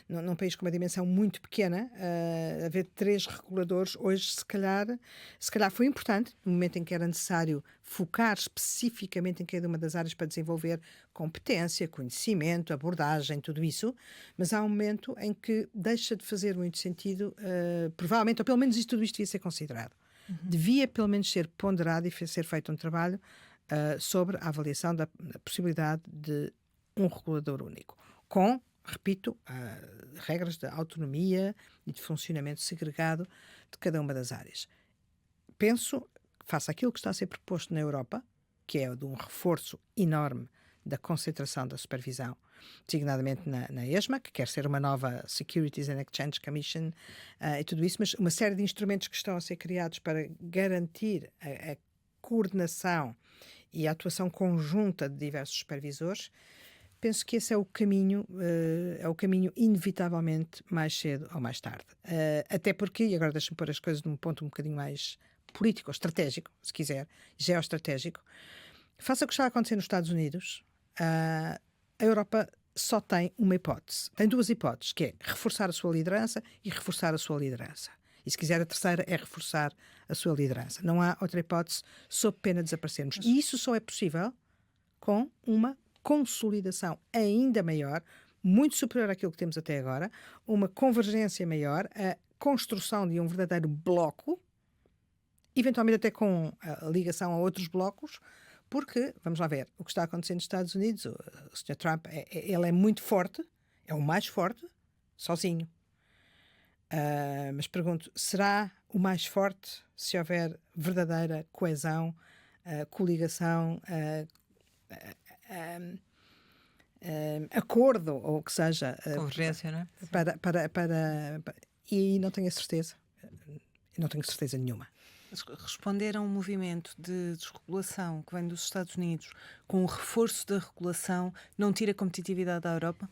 num país com uma dimensão muito pequena, haver 3 reguladores hoje, se calhar foi importante, no momento em que era necessário focar especificamente em cada uma das áreas para desenvolver competência, conhecimento, abordagem, tudo isso, mas há um momento em que deixa de fazer muito sentido, provavelmente, ou pelo menos tudo isto devia ser considerado. Devia pelo menos ser ponderado e ser feito um trabalho sobre a avaliação da possibilidade de um regulador único, com, repito, regras de autonomia e de funcionamento segregado de cada uma das áreas. Penso, face àquilo que está a ser proposto na Europa, que é de um reforço enorme da concentração da supervisão, designadamente na ESMA, que quer ser uma nova Securities and Exchange Commission e tudo isso, mas uma série de instrumentos que estão a ser criados para garantir a coordenação e a atuação conjunta de diversos supervisores. Penso que esse é o caminho inevitavelmente mais cedo ou mais tarde. Até porque, e agora deixa-me pôr as coisas num ponto um bocadinho mais político ou estratégico, se quiser, geoestratégico, face ao que está a acontecer nos Estados Unidos, a Europa só tem uma hipótese. Tem 2 hipóteses, que é reforçar a sua liderança e reforçar a sua liderança. E se quiser a terceira é reforçar a sua liderança. Não há outra hipótese sob pena de desaparecermos. E isso só é possível com uma consolidação ainda maior, muito superior àquilo que temos até agora, uma convergência maior, a construção de um verdadeiro bloco, eventualmente até com a ligação a outros blocos, porque, vamos lá ver, o que está acontecendo nos Estados Unidos, o Sr. Trump, ele é muito forte, é o mais forte, sozinho. Mas pergunto, será o mais forte se houver verdadeira coesão, coligação, acordo, ou o que seja, Convergência, não é? e não tenho a certeza. Não tenho certeza nenhuma. Responder a um movimento de desregulação que vem dos Estados Unidos com o reforço da regulação não tira competitividade da Europa?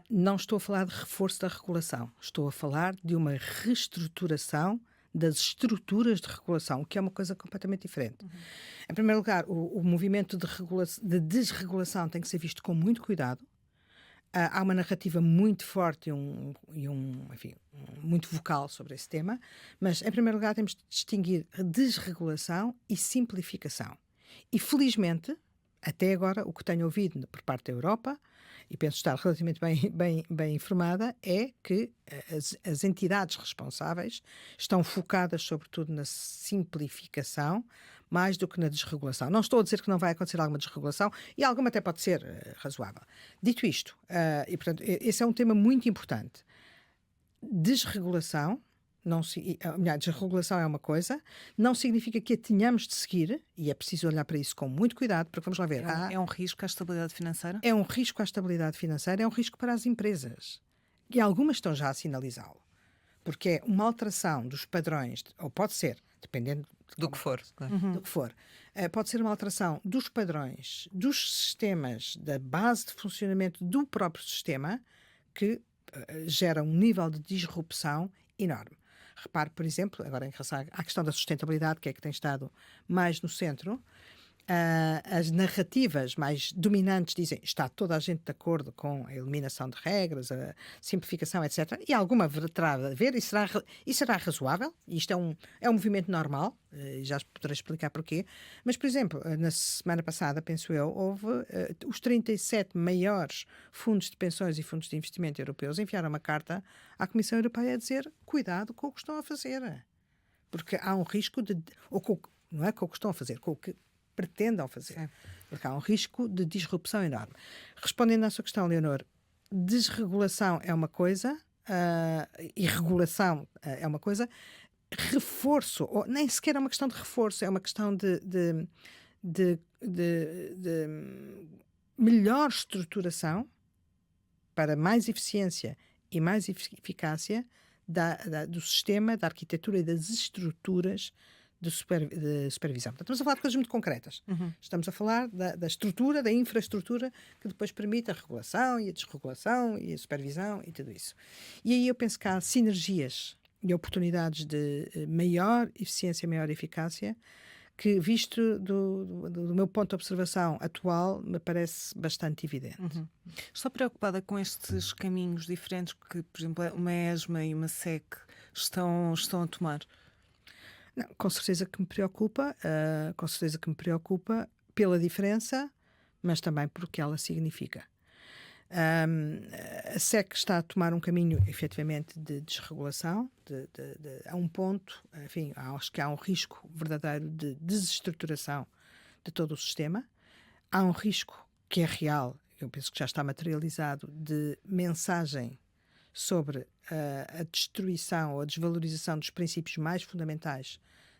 Não estou a falar de reforço da regulação. Estou a falar de uma reestruturação das estruturas de regulação, o que é uma coisa completamente diferente. Em primeiro lugar, o movimento de desregulação tem que ser visto com muito cuidado. Há uma narrativa muito forte enfim, muito vocal sobre esse tema, mas, em primeiro lugar, temos de distinguir desregulação e simplificação. E, felizmente, até agora, o que tenho ouvido por parte da Europa, e penso estar relativamente bem informada, é que as entidades responsáveis estão focadas, sobretudo, na simplificação, mais do que na desregulação. Não estou a dizer que não vai acontecer alguma desregulação, e alguma até pode ser razoável. Dito isto, e portanto, esse é um tema muito importante. Desregulação, desregulação é uma coisa, não significa que a tenhamos de seguir, e é preciso olhar para isso com muito cuidado, porque vamos lá ver. É um risco à estabilidade financeira? É um risco à estabilidade financeira, é um risco para as empresas. E algumas estão já a sinalizá-lo. Porque é uma alteração dos padrões, ou pode ser, dependendo do que for. Claro. Do que for. Pode ser uma alteração dos padrões, dos sistemas, da base de funcionamento do próprio sistema, que gera um nível de disrupção enorme. Repare, por exemplo, agora em relação à questão da sustentabilidade, que é que tem estado mais no centro, as narrativas mais dominantes dizem está toda a gente de acordo com a eliminação de regras, a simplificação, etc. E alguma terá de haver, e será razoável, e isto é um movimento normal, já poderei explicar porquê, mas, por exemplo, na semana passada, penso eu, houve os 37 maiores fundos de pensões e fundos de investimento europeus enviaram uma carta à Comissão Europeia a dizer cuidado com o que estão a fazer, porque há um risco não é com o que estão a fazer, com o que pretendam fazer. Sim. Porque há um risco de disrupção enorme. Respondendo à sua questão, Leonor, desregulação é uma coisa, e regulação é uma coisa, reforço, ou nem sequer é uma questão de reforço, é uma questão de melhor estruturação para mais eficiência e mais eficácia do sistema, da arquitetura e das estruturas de supervisão. Portanto, estamos a falar de coisas muito concretas. Estamos a falar da estrutura, da infraestrutura que depois permite a regulação e a desregulação e a supervisão e tudo isso. E aí eu penso que há sinergias e oportunidades de maior eficiência, maior eficácia, que, visto do meu ponto de observação atual, me parece bastante evidente. Estou preocupada com estes caminhos diferentes que, por exemplo, uma ESMA e uma SEC estão a tomar. Não, com certeza que me preocupa, pela diferença, mas também por que ela significa. A SEC está a tomar um caminho, efetivamente, de desregulação, a um ponto, enfim, acho que há um risco verdadeiro de desestruturação de todo o sistema. Há um risco que é real, eu penso que já está materializado, de mensagem sobre a destruição ou a desvalorização dos princípios mais fundamentais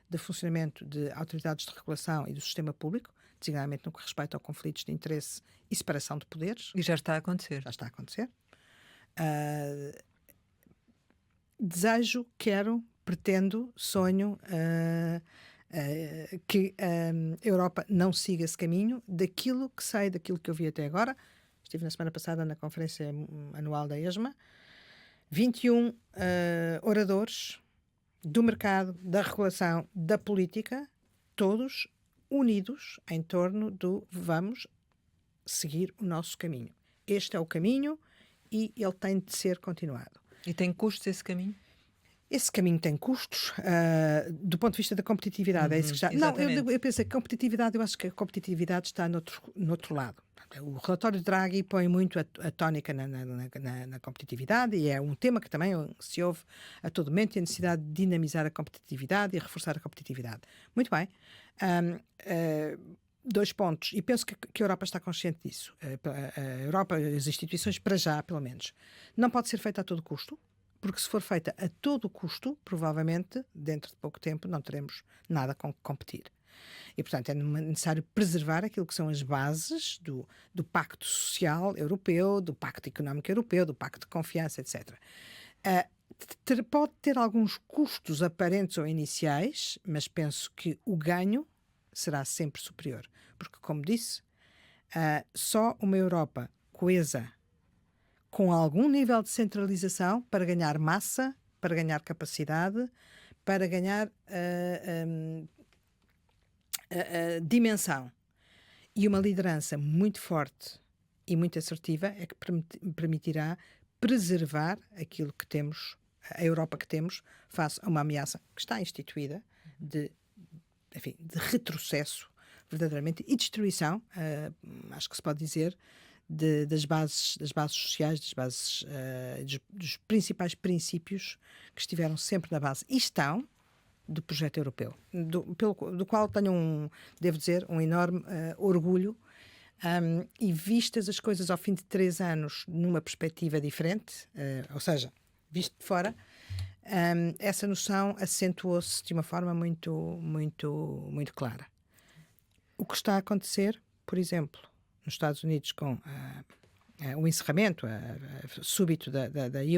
de funcionamento de autoridades de regulação e do sistema público, designadamente no que respeita a conflitos de interesse e separação de poderes. E já está a acontecer. Já está a acontecer. Desejo, quero, pretendo, sonho que a Europa não siga esse caminho. Daquilo que sei, daquilo que eu vi até agora, estive na semana passada na conferência anual da ESMA, 21 oradores do mercado, da regulação, da política, todos unidos em torno do vamos seguir o nosso caminho. Este é o caminho e ele tem de ser continuado. E tem custos esse caminho? Esse caminho tem custos, do ponto de vista da competitividade. É isso que está. Não, eu penso que competitividade, eu acho que a competitividade está no outro lado. O relatório de Draghi põe muito a tónica na competitividade e é um tema que também se ouve a todo momento, a necessidade de dinamizar a competitividade e reforçar a competitividade. Muito bem. Dois pontos, e penso que a Europa está consciente disso. A Europa, as instituições, para já, pelo menos, não pode ser feita a todo custo, porque se for feita a todo custo, provavelmente, dentro de pouco tempo, não teremos nada com que competir. E, portanto, é necessário preservar aquilo que são as bases do Pacto Social Europeu, do Pacto Económico Europeu, do Pacto de Confiança, etc. Pode ter alguns custos aparentes ou iniciais, mas penso que o ganho será sempre superior. Porque, como disse, só uma Europa coesa, com algum nível de centralização para ganhar massa, para ganhar capacidade, para ganhar dimensão e uma liderança muito forte e muito assertiva é que permitirá preservar aquilo que temos, a Europa que temos, face a uma ameaça que está instituída de retrocesso verdadeiramente e destruição, acho que se pode dizer, das bases sociais, dos principais princípios que estiveram sempre na base e estão do projeto europeu, do qual tenho devo dizer, um enorme orgulho, e vistas as coisas ao fim de 3 anos numa perspectiva diferente, ou seja, visto de fora, essa noção acentuou-se de uma forma muito, muito, muito clara. O que está a acontecer, por exemplo, nos Estados Unidos com o encerramento súbito da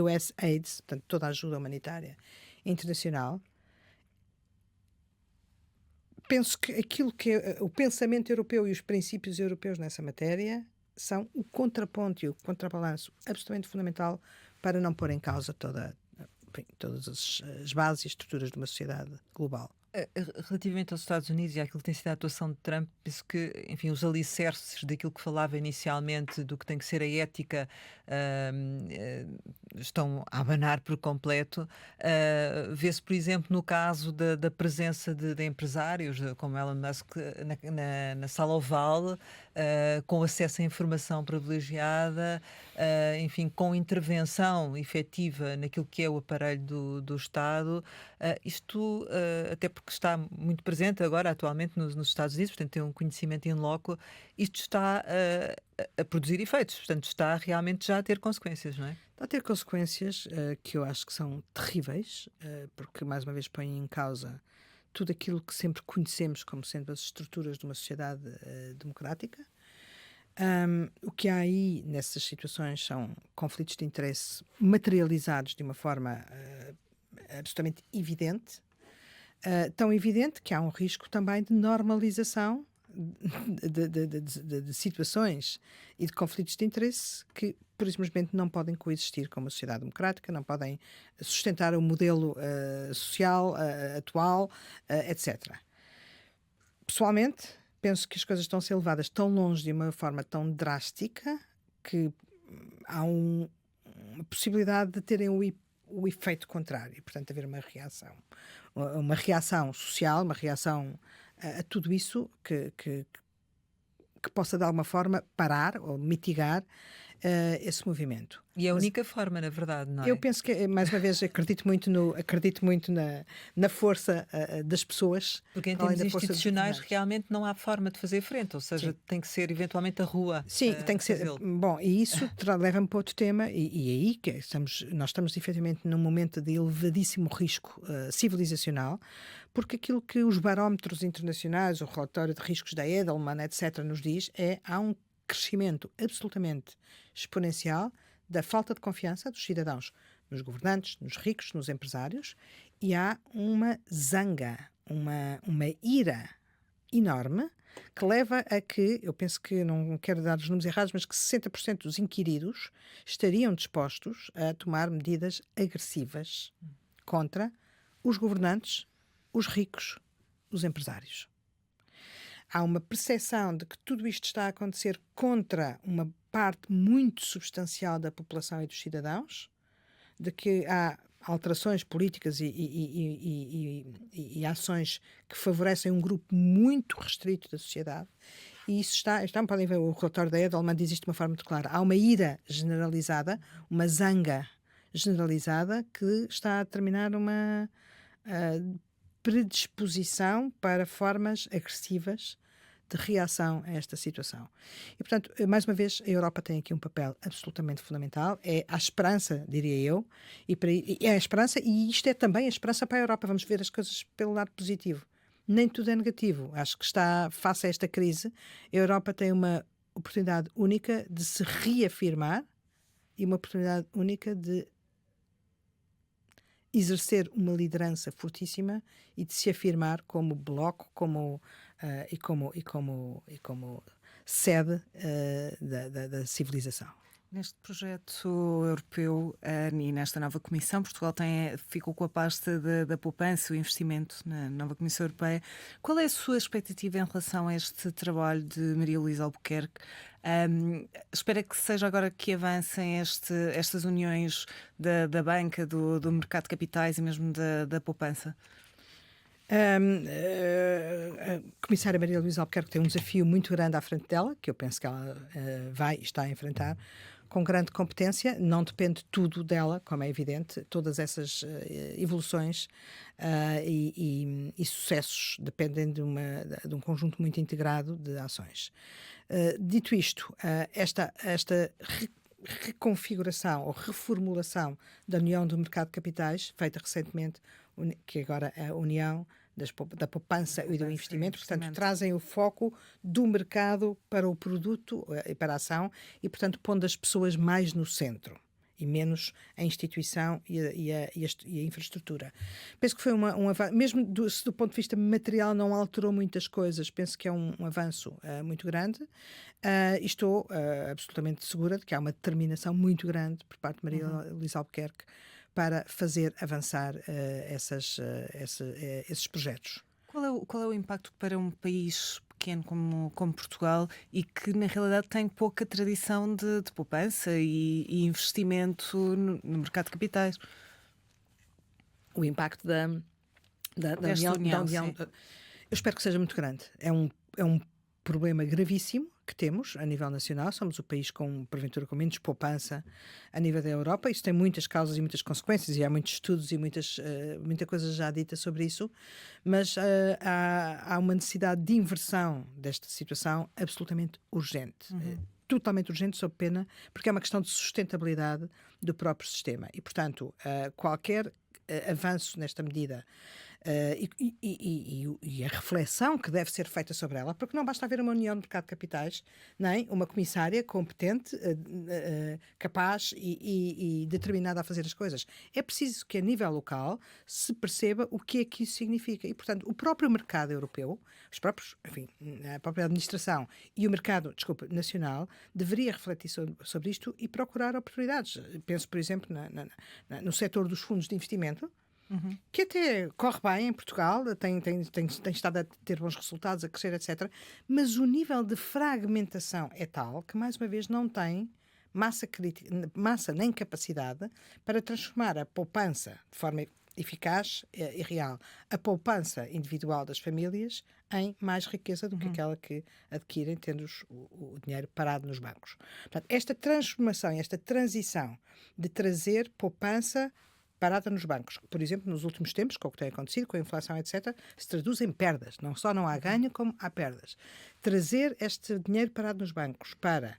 USAID, portanto toda a ajuda humanitária internacional, penso que aquilo que é o pensamento europeu e os princípios europeus nessa matéria são o contraponto e o contrabalanço absolutamente fundamental para não pôr em causa todas as bases e estruturas de uma sociedade global. Relativamente aos Estados Unidos e àquilo que tem sido a atuação de Trump, penso que, enfim, os alicerces daquilo que falava inicialmente do que tem que ser a ética estão a abanar por completo. Vê-se, por exemplo, no caso da presença de empresários como Elon Musk na sala oval, com acesso à informação privilegiada, enfim, com intervenção efetiva naquilo que é o aparelho do Estado. Isto, até porque está muito presente agora, atualmente, nos Estados Unidos, portanto tem um conhecimento in loco, isto está a produzir efeitos, portanto está realmente já a ter consequências, não é? Está a ter consequências que eu acho que são terríveis, porque mais uma vez põem em causa tudo aquilo que sempre conhecemos como sendo as estruturas de uma sociedade democrática. O que há aí nessas situações são conflitos de interesse materializados de uma forma absolutamente evidente, tão evidente que há um risco também de normalização de situações e de conflitos de interesse que, por simplesmente, não podem coexistir com uma sociedade democrática, não podem sustentar o modelo social atual, etc. Pessoalmente, penso que as coisas estão a ser levadas tão longe de uma forma tão drástica que há uma possibilidade de terem o efeito contrário, portanto, haver uma reação social, uma reação a tudo isso que possa de alguma forma parar ou mitigar esse movimento. E é a única forma, na verdade, não é? Eu penso que, mais uma vez, acredito muito na força das pessoas. Porque em termos institucionais realmente não há forma de fazer frente, ou seja, sim, tem que ser eventualmente a rua. Sim, tem que ser. Bom, e isso leva-me para outro tema, e aí que nós estamos efetivamente num momento de elevadíssimo risco civilizacional, porque aquilo que os barómetros internacionais, o relatório de riscos da Edelman, etc., nos diz há um crescimento absolutamente exponencial da falta de confiança dos cidadãos nos governantes, nos ricos, nos empresários, e há uma zanga, uma ira enorme que leva a que, eu penso que, não quero dar os números errados, mas que 60% dos inquiridos estariam dispostos a tomar medidas agressivas contra os governantes, os ricos, os empresários. Há uma percepção de que tudo isto está a acontecer contra uma parte muito substancial da população e dos cidadãos, de que há alterações políticas e ações que favorecem um grupo muito restrito da sociedade, E isso está, podem ver, o relatório da Edelman diz isto de uma forma muito clara. Há uma ira generalizada, uma zanga generalizada que está a determinar uma predisposição para formas agressivas de reação a esta situação. E, portanto, mais uma vez, a Europa tem aqui um papel absolutamente fundamental. É a esperança, diria eu, é a esperança, e isto é também a esperança para a Europa. Vamos ver as coisas pelo lado positivo. Nem tudo é negativo. Acho que está, face a esta crise, a Europa tem uma oportunidade única de se reafirmar e uma oportunidade única de exercer uma liderança fortíssima e de se afirmar como bloco, como sede da civilização. Neste projeto europeu e nesta nova Comissão, Portugal ficou com a pasta da poupança e o investimento na nova Comissão Europeia. Qual é a sua expectativa em relação a este trabalho de Maria Luísa Albuquerque? Espera que seja agora que avancem estas uniões da banca, do mercado de capitais e mesmo da poupança? A comissária Maria Luísa Albuquerque tem um desafio muito grande à frente dela, que eu penso que ela vai e está a enfrentar com grande competência. Não depende tudo dela, como é evidente. Todas essas evoluções e sucessos dependem de um conjunto muito integrado de ações. Dito isto, esta reconfiguração ou reformulação da União do Mercado de Capitais, feita recentemente, que agora é a União da Poupança e do Investimento, portanto, trazem o foco do mercado para o produto e para a ação e, portanto, pondo as pessoas mais no centro e menos a instituição e a infraestrutura. Penso que foi um avanço, mesmo se do ponto de vista material não alterou muitas coisas, penso que é um avanço muito grande e estou absolutamente segura de que há uma determinação muito grande por parte de Maria Luísa Albuquerque para fazer avançar esses projetos. Qual é o impacto para um país pequeno como Portugal e que na realidade tem pouca tradição de poupança e investimento no mercado de capitais? O impacto da União. Eu espero que seja muito grande. É um problema gravíssimo que temos a nível nacional. Somos o país porventura, com menos poupança a nível da Europa. Isso tem muitas causas e muitas consequências, e há muitos estudos e muita coisa já dita sobre isso, mas há uma necessidade de inversão desta situação absolutamente urgente. Totalmente urgente, sob pena, porque é uma questão de sustentabilidade do próprio sistema. E, portanto, qualquer avanço nesta medida e a reflexão que deve ser feita sobre ela, porque não basta haver uma união de mercado de capitais, nem uma comissária competente, capaz e determinada a fazer as coisas. É preciso que a nível local se perceba o que é que isso significa. E, portanto, o próprio mercado europeu, a própria administração e o mercado, nacional, deveria refletir sobre isto e procurar oportunidades. Penso, por exemplo, no setor dos fundos de investimento, que até corre bem em Portugal, tem estado a ter bons resultados, a crescer, etc. Mas o nível de fragmentação é tal que, mais uma vez, não tem massa nem capacidade para transformar a poupança de forma eficaz e real, a poupança individual das famílias em mais riqueza do que aquela que adquirem tendo o dinheiro parado nos bancos. Portanto, esta transformação, esta transição de trazer poupança parada nos bancos, por exemplo, nos últimos tempos, com o que tem acontecido, com a inflação, etc., se traduz em perdas. Não só não há ganho, como há perdas. Trazer este dinheiro parado nos bancos para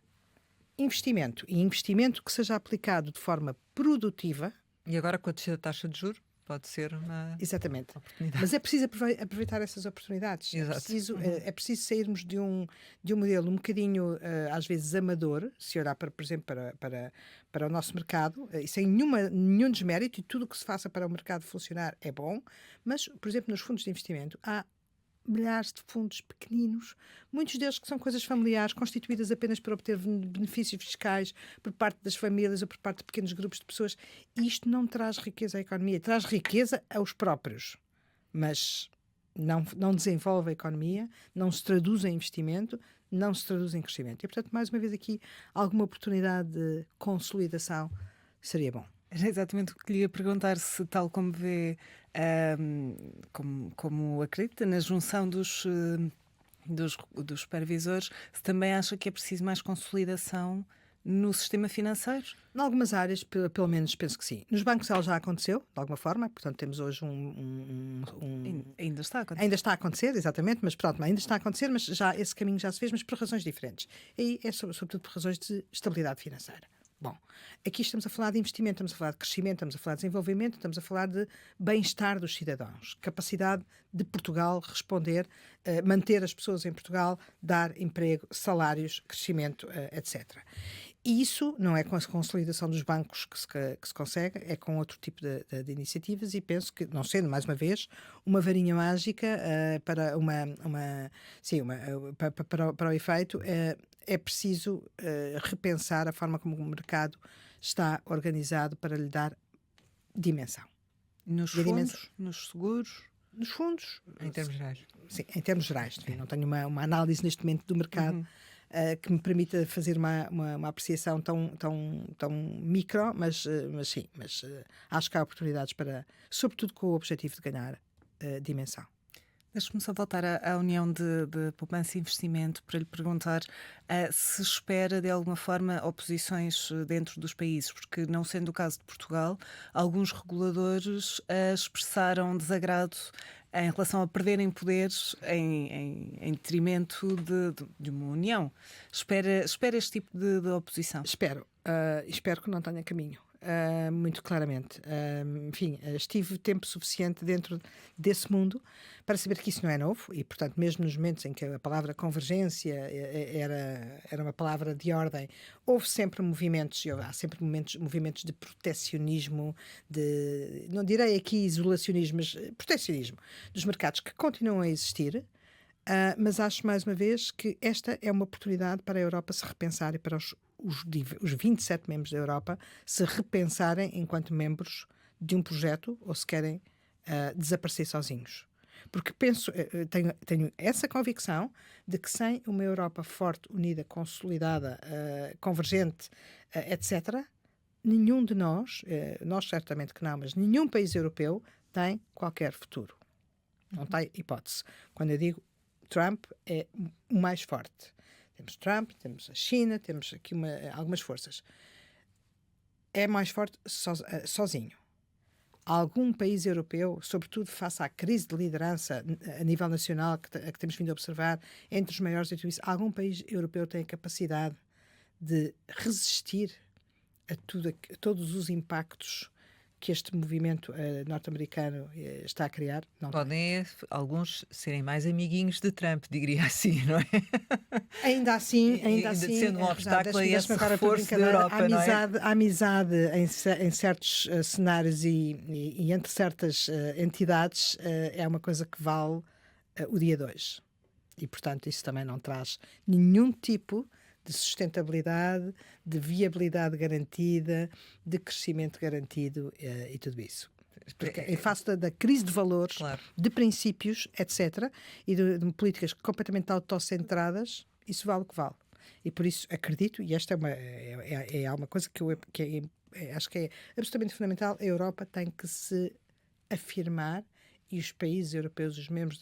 investimento, e investimento que seja aplicado de forma produtiva. E agora, com a descida da taxa de juros, pode ser uma Exatamente. oportunidade. Mas é preciso aproveitar essas oportunidades. Exato. É preciso sairmos de um modelo um bocadinho, às vezes, amador, se olhar, por exemplo, para o nosso mercado, e sem nenhum desmérito, e tudo o que se faça para o mercado funcionar é bom, mas, por exemplo, nos fundos de investimento, há milhares de fundos pequeninos, muitos deles que são coisas familiares, constituídas apenas para obter benefícios fiscais por parte das famílias ou por parte de pequenos grupos de pessoas. E isto não traz riqueza à economia, traz riqueza aos próprios, mas não desenvolve a economia, não se traduz em investimento, não se traduz em crescimento. E, portanto, mais uma vez aqui, alguma oportunidade de consolidação seria bom. Era exatamente o que lhe ia perguntar, se tal como vê, como acredita na junção dos supervisores, se também acha que é preciso mais consolidação no sistema financeiro. Em algumas áreas, pelo menos, penso que sim. Nos bancos ela já aconteceu, de alguma forma, portanto temos hoje Ainda está a acontecer. Ainda está a acontecer, exatamente, mas pronto, ainda está a acontecer, mas já esse caminho já se fez, mas por razões diferentes. E é sobretudo por razões de estabilidade financeira. Bom, aqui estamos a falar de investimento, estamos a falar de crescimento, estamos a falar de desenvolvimento, estamos a falar de bem-estar dos cidadãos, capacidade de Portugal responder, manter as pessoas em Portugal, dar emprego, salários, crescimento, etc. E isso não é com a consolidação dos bancos que se consegue, é com outro tipo de iniciativas, e penso que, não sendo, mais uma vez, uma varinha mágica para, para o efeito, é preciso repensar a forma como o mercado está organizado para lhe dar dimensão. Nos fundos, nos seguros? Nos fundos. Em termos gerais. Sim, em termos gerais. Enfim, não tenho uma análise neste momento do mercado que me permita fazer uma apreciação tão micro, mas sim, acho que há oportunidades para, sobretudo com o objetivo de ganhar dimensão. Deixe-me só voltar à União de Poupança e Investimento para lhe perguntar se espera de alguma forma oposições dentro dos países, porque não sendo o caso de Portugal, alguns reguladores expressaram desagrado em relação a perderem poderes em detrimento de uma União. Espera este tipo de oposição? Espero que não tenha caminho. Muito claramente. Enfim, estive tempo suficiente dentro desse mundo para saber que isso não é novo e, portanto, mesmo nos momentos em que a palavra convergência era uma palavra de ordem, houve sempre movimentos, e há sempre movimentos de protecionismo, não direi aqui isolacionismo, mas protecionismo dos mercados que continuam a existir. Mas acho, mais uma vez, que esta é uma oportunidade para a Europa se repensar e para os 27 membros da Europa se repensarem enquanto membros de um projeto ou se querem desaparecer sozinhos. Porque tenho essa convicção de que sem uma Europa forte, unida, consolidada, convergente, etc., nenhum de nós certamente que não, mas nenhum país europeu tem qualquer futuro. Não tem hipótese. Quando eu digo Trump é o mais forte. Temos Trump, temos a China, temos aqui algumas forças. É mais forte sozinho. Algum país europeu, sobretudo face à crise de liderança a nível nacional a que temos vindo a observar entre os maiores atributos, algum país europeu tem a capacidade de resistir a todos os impactos que este movimento norte-americano está a criar? Não. Podem alguns serem mais amiguinhos de Trump, diria assim, não é? Ainda assim, sendo um obstáculo a esse reforço da Europa, a amizade em certos cenários e entre certas entidades é uma coisa que vale o dia de hoje. E, portanto, isso também não traz nenhum tipo de sustentabilidade, de viabilidade garantida, de crescimento garantido e tudo isso. Porque em face da crise de valores, claro, de princípios, etc., e de políticas completamente autocentradas, isso vale o que vale. E por isso acredito, e esta é uma coisa que acho que é absolutamente fundamental, a Europa tem que se afirmar e os países europeus, os membros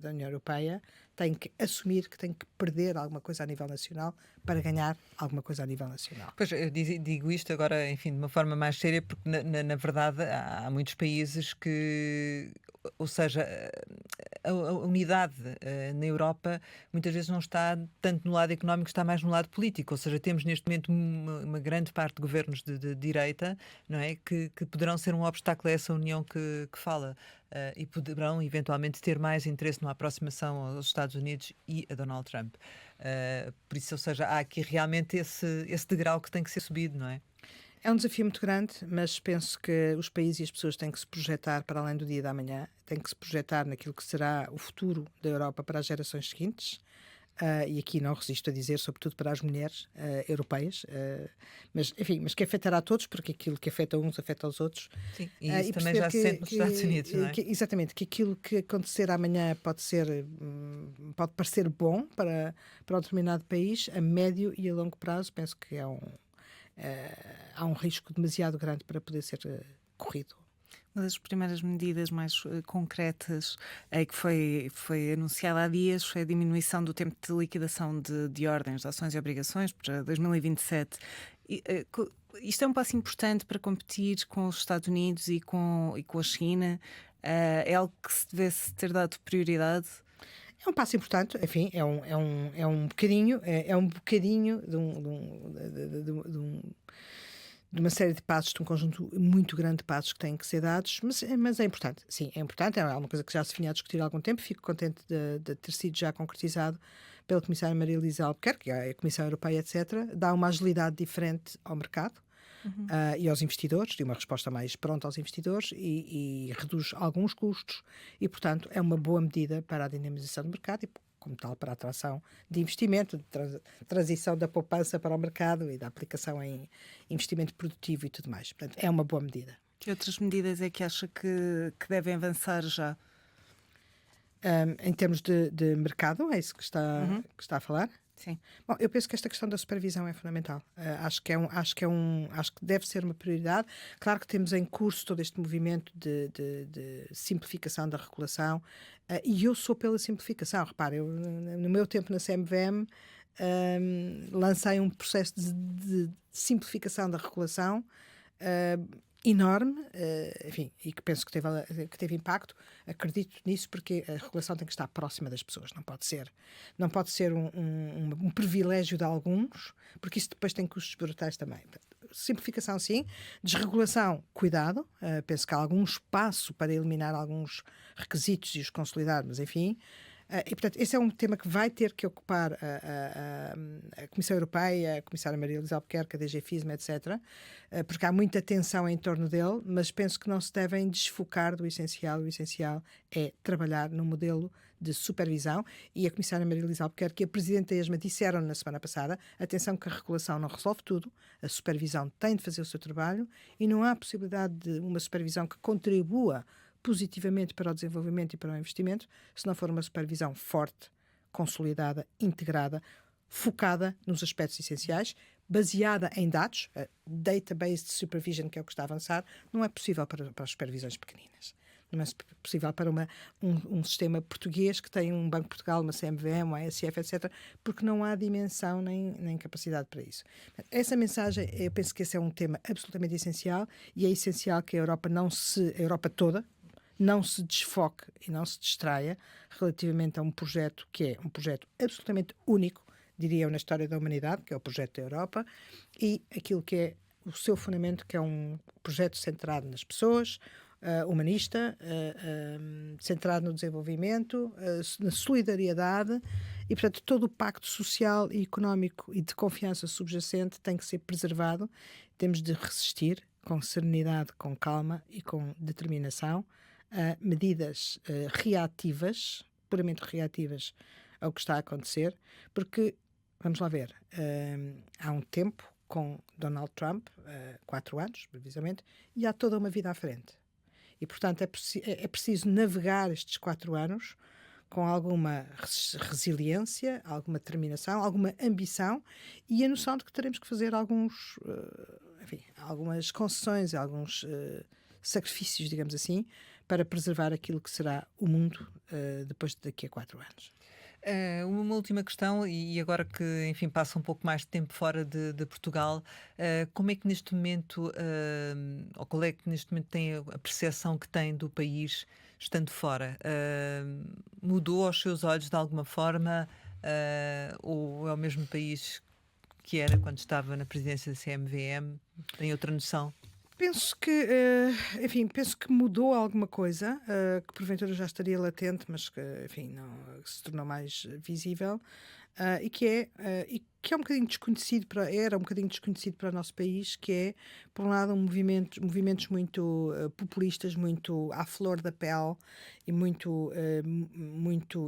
da União Europeia, têm que assumir que têm que perder alguma coisa a nível nacional para ganhar alguma coisa a nível nacional. Pois, eu digo isto agora, enfim, de uma forma mais séria, porque na verdade há muitos países que, ou seja, a unidade na Europa muitas vezes não está tanto no lado económico, está mais no lado político, ou seja, temos neste momento uma grande parte de governos de direita, não é, que poderão ser um obstáculo a essa união que fala. E poderão eventualmente ter mais interesse numa aproximação aos Estados Unidos e a Donald Trump. Por isso, ou seja, há aqui realmente esse degrau que tem que ser subido, não é? É um desafio muito grande, mas penso que os países e as pessoas têm que se projetar para além do dia da manhã, têm que se projetar naquilo que será o futuro da Europa para as gerações seguintes. E aqui não resisto a dizer, sobretudo para as mulheres europeias, mas que afetará a todos, porque aquilo que afeta uns afeta os outros. Sim, e isso também já se sente nos Estados Unidos, não é? Exatamente, que aquilo que acontecer amanhã pode parecer bom para um determinado país, a médio e a longo prazo, penso que há um risco demasiado grande para poder ser corrido. Uma das primeiras medidas mais concretas que foi anunciada há dias foi a diminuição do tempo de liquidação de ordens, de ações e obrigações para 2027. Isto é um passo importante para competir com os Estados Unidos e com a China. É algo que se devesse ter dado prioridade. É um passo importante, enfim, é um bocadinho, é um bocadinho de uma série de passos, de um conjunto muito grande de passos que têm que ser dados, mas é importante, sim, é importante, é uma coisa que já se vinha a discutir há algum tempo, fico contente de ter sido já concretizado pela Comissária Maria Elisa Albuquerque, a Comissão Europeia, etc., dá uma agilidade diferente ao mercado. E aos investidores, e uma resposta mais pronta aos investidores e reduz alguns custos e, portanto, é uma boa medida para a dinamização do mercado e, como tal, para a atração de investimento, de transição da poupança para o mercado e da aplicação em investimento produtivo e tudo mais. Portanto, é uma boa medida. Que outras medidas é que acha que devem avançar já? Em termos de mercado, é isso que está a falar? Sim. Bom, eu penso que esta questão da supervisão é fundamental. Acho que deve ser uma prioridade. Claro que temos em curso todo este movimento de simplificação da regulação e eu sou pela simplificação. Repare, eu, no meu tempo na CMVM lancei um processo de simplificação da regulação enorme, enfim, e que penso que teve impacto. Acredito nisso porque a regulação tem que estar próxima das pessoas, não pode ser um privilégio de alguns, porque isso depois tem custos brutais também. Simplificação sim, desregulação, cuidado, penso que há algum espaço para eliminar alguns requisitos e os consolidar, mas enfim. E, portanto, esse é um tema que vai ter que ocupar a Comissão Europeia, a Comissária Maria Elisa Albuquerque, a DG FISMA, etc., porque há muita tensão em torno dele, mas penso que não se devem desfocar do essencial. O essencial é trabalhar no modelo de supervisão e a Comissária Maria Elisa Albuquerque e a Presidente da ESMA disseram na semana passada, atenção que a regulação não resolve tudo, a supervisão tem de fazer o seu trabalho e não há possibilidade de uma supervisão que contribua positivamente para o desenvolvimento e para o investimento, se não for uma supervisão forte, consolidada, integrada, focada nos aspectos essenciais, baseada em dados, data-based supervision, que é o que está a avançar, não é possível para as supervisões pequeninas. Não é possível para um sistema português que tem um Banco de Portugal, uma CMVM, uma ASF, etc., porque não há dimensão nem capacidade para isso. Essa mensagem, eu penso que esse é um tema absolutamente essencial e é essencial que a Europa toda, não se desfoque e não se distraia relativamente a um projeto que é um projeto absolutamente único, diria eu, na história da humanidade, que é o projeto da Europa, e aquilo que é o seu fundamento, que é um projeto centrado nas pessoas, humanista, centrado no desenvolvimento, na solidariedade e, portanto, todo o pacto social e económico e de confiança subjacente tem que ser preservado. Temos de resistir com serenidade, com calma e com determinação a medidas reativas, puramente reativas ao que está a acontecer, porque, vamos lá ver, há um tempo com Donald Trump, 4 anos, precisamente, e há toda uma vida à frente. E, portanto, é preciso navegar estes 4 anos com alguma resiliência, alguma determinação, alguma ambição e a noção de que teremos que fazer algumas concessões, alguns sacrifícios, digamos assim, para preservar aquilo que será o mundo depois daqui a 4 anos. Uma última questão, e agora que, enfim, passa um pouco mais de tempo fora de Portugal, como é que neste momento, ou qual é que neste momento tem a percepção que tem do país estando fora? Mudou aos seus olhos de alguma forma, ou é o mesmo país que era quando estava na presidência da CMVM? Tem outra noção? Penso que, penso que mudou alguma coisa, que porventura já estaria latente, mas que, enfim, não, se tornou mais visível, e que é um bocadinho desconhecido era um bocadinho desconhecido para o nosso país, que é, por um lado, movimentos muito populistas, muito à flor da pele e muito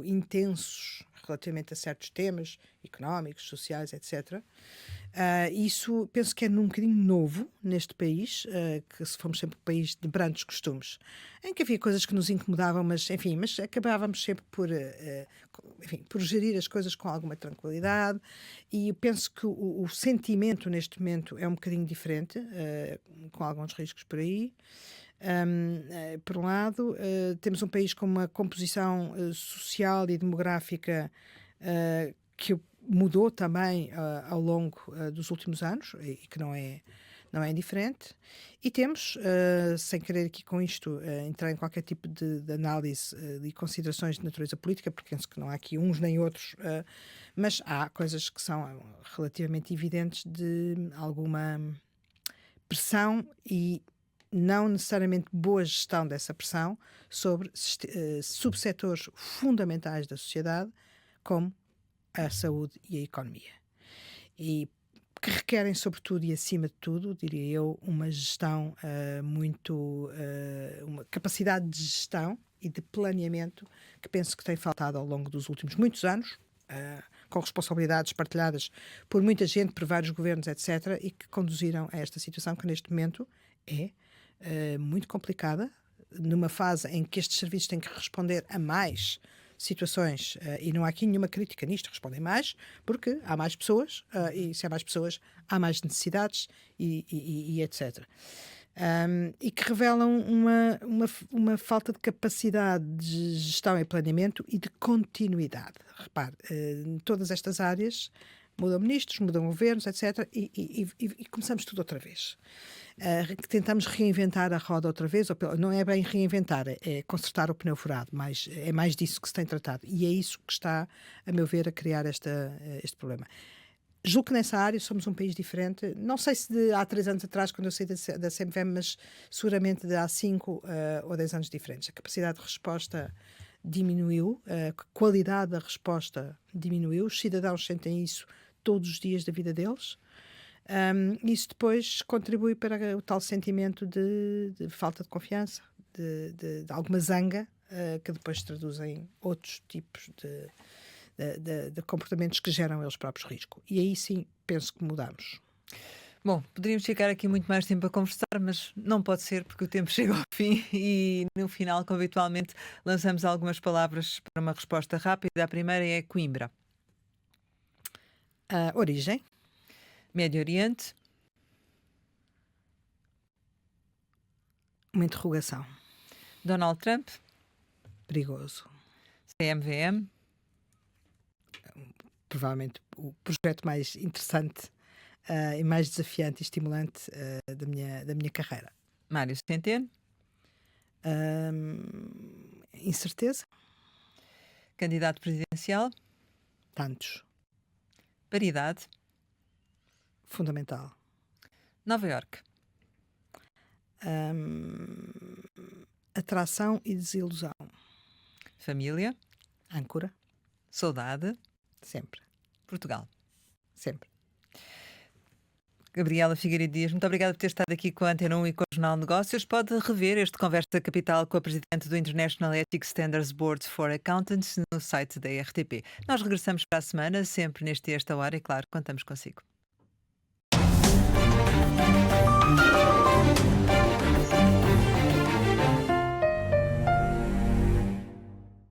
intensos relativamente a certos temas económicos, sociais, etc. Isso penso que é um bocadinho novo neste país, que se fomos sempre um país de brandos costumes, em que havia coisas que nos incomodavam, mas acabávamos sempre por gerir as coisas com alguma tranquilidade, e penso que o sentimento neste momento é um bocadinho diferente, com alguns riscos por aí. Por um lado, temos um país com uma composição social e demográfica que mudou também ao longo dos últimos anos e que não é indiferente. E temos, sem querer aqui com isto entrar em qualquer tipo de análise e considerações de natureza política, porque penso que não há aqui uns nem outros, mas há coisas que são relativamente evidentes de alguma pressão e não necessariamente boa gestão dessa pressão sobre subsetores fundamentais da sociedade, como a saúde e a economia. E que requerem, sobretudo e acima de tudo, diria eu, uma gestão uma capacidade de gestão e de planeamento que penso que tem faltado ao longo dos últimos muitos anos, com responsabilidades partilhadas por muita gente, por vários governos, etc., e que conduziram a esta situação que neste momento é muito complicada, numa fase em que estes serviços têm que responder a mais situações, e não há aqui nenhuma crítica nisto, respondem mais, porque há mais pessoas, e se há mais pessoas, há mais necessidades, e etc. E que revelam uma falta de capacidade de gestão e planeamento e de continuidade. Repare, em todas estas áreas mudam ministros, mudam governos, etc. E começamos tudo outra vez. Tentamos reinventar a roda outra vez, não é bem reinventar, é consertar o pneu furado, mas é mais disso que se tem tratado. E é isso que está, a meu ver, a criar este problema. Julgo que nessa área somos um país diferente. Não sei se há 3 anos atrás, quando eu saí da CMVM, mas seguramente de há 5 ou 10 anos diferentes. A capacidade de resposta diminuiu, a qualidade da resposta diminuiu, os cidadãos sentem isso todos os dias da vida deles. Isso depois contribui para o tal sentimento de falta de confiança, de alguma zanga, que depois se traduz em outros tipos de comportamentos que geram eles próprios risco. E aí sim penso que mudamos. Bom, poderíamos ficar aqui muito mais tempo a conversar, mas não pode ser porque o tempo chega ao fim e no final, como habitualmente, lançamos algumas palavras para uma resposta rápida. A primeira é Coimbra. Origem, Médio Oriente, uma interrogação, Donald Trump, perigoso. CMVM, Provavelmente o projeto mais interessante e mais desafiante e estimulante da minha carreira. Mário Centeno, Incerteza, candidato presidencial, tantos, paridade, fundamental. Nova Iorque, Atração e desilusão, família, âncora, saudade, sempre, Portugal. sempre. Gabriela Figueiredo Dias, muito obrigada por ter estado aqui com a Antena 1 e com o Jornal de Negócios. Pode rever este Conversa Capital com a Presidente do International Ethics Standards Board for Accountants no site da RTP. Nós regressamos para a semana, sempre neste e esta hora, e claro, contamos consigo.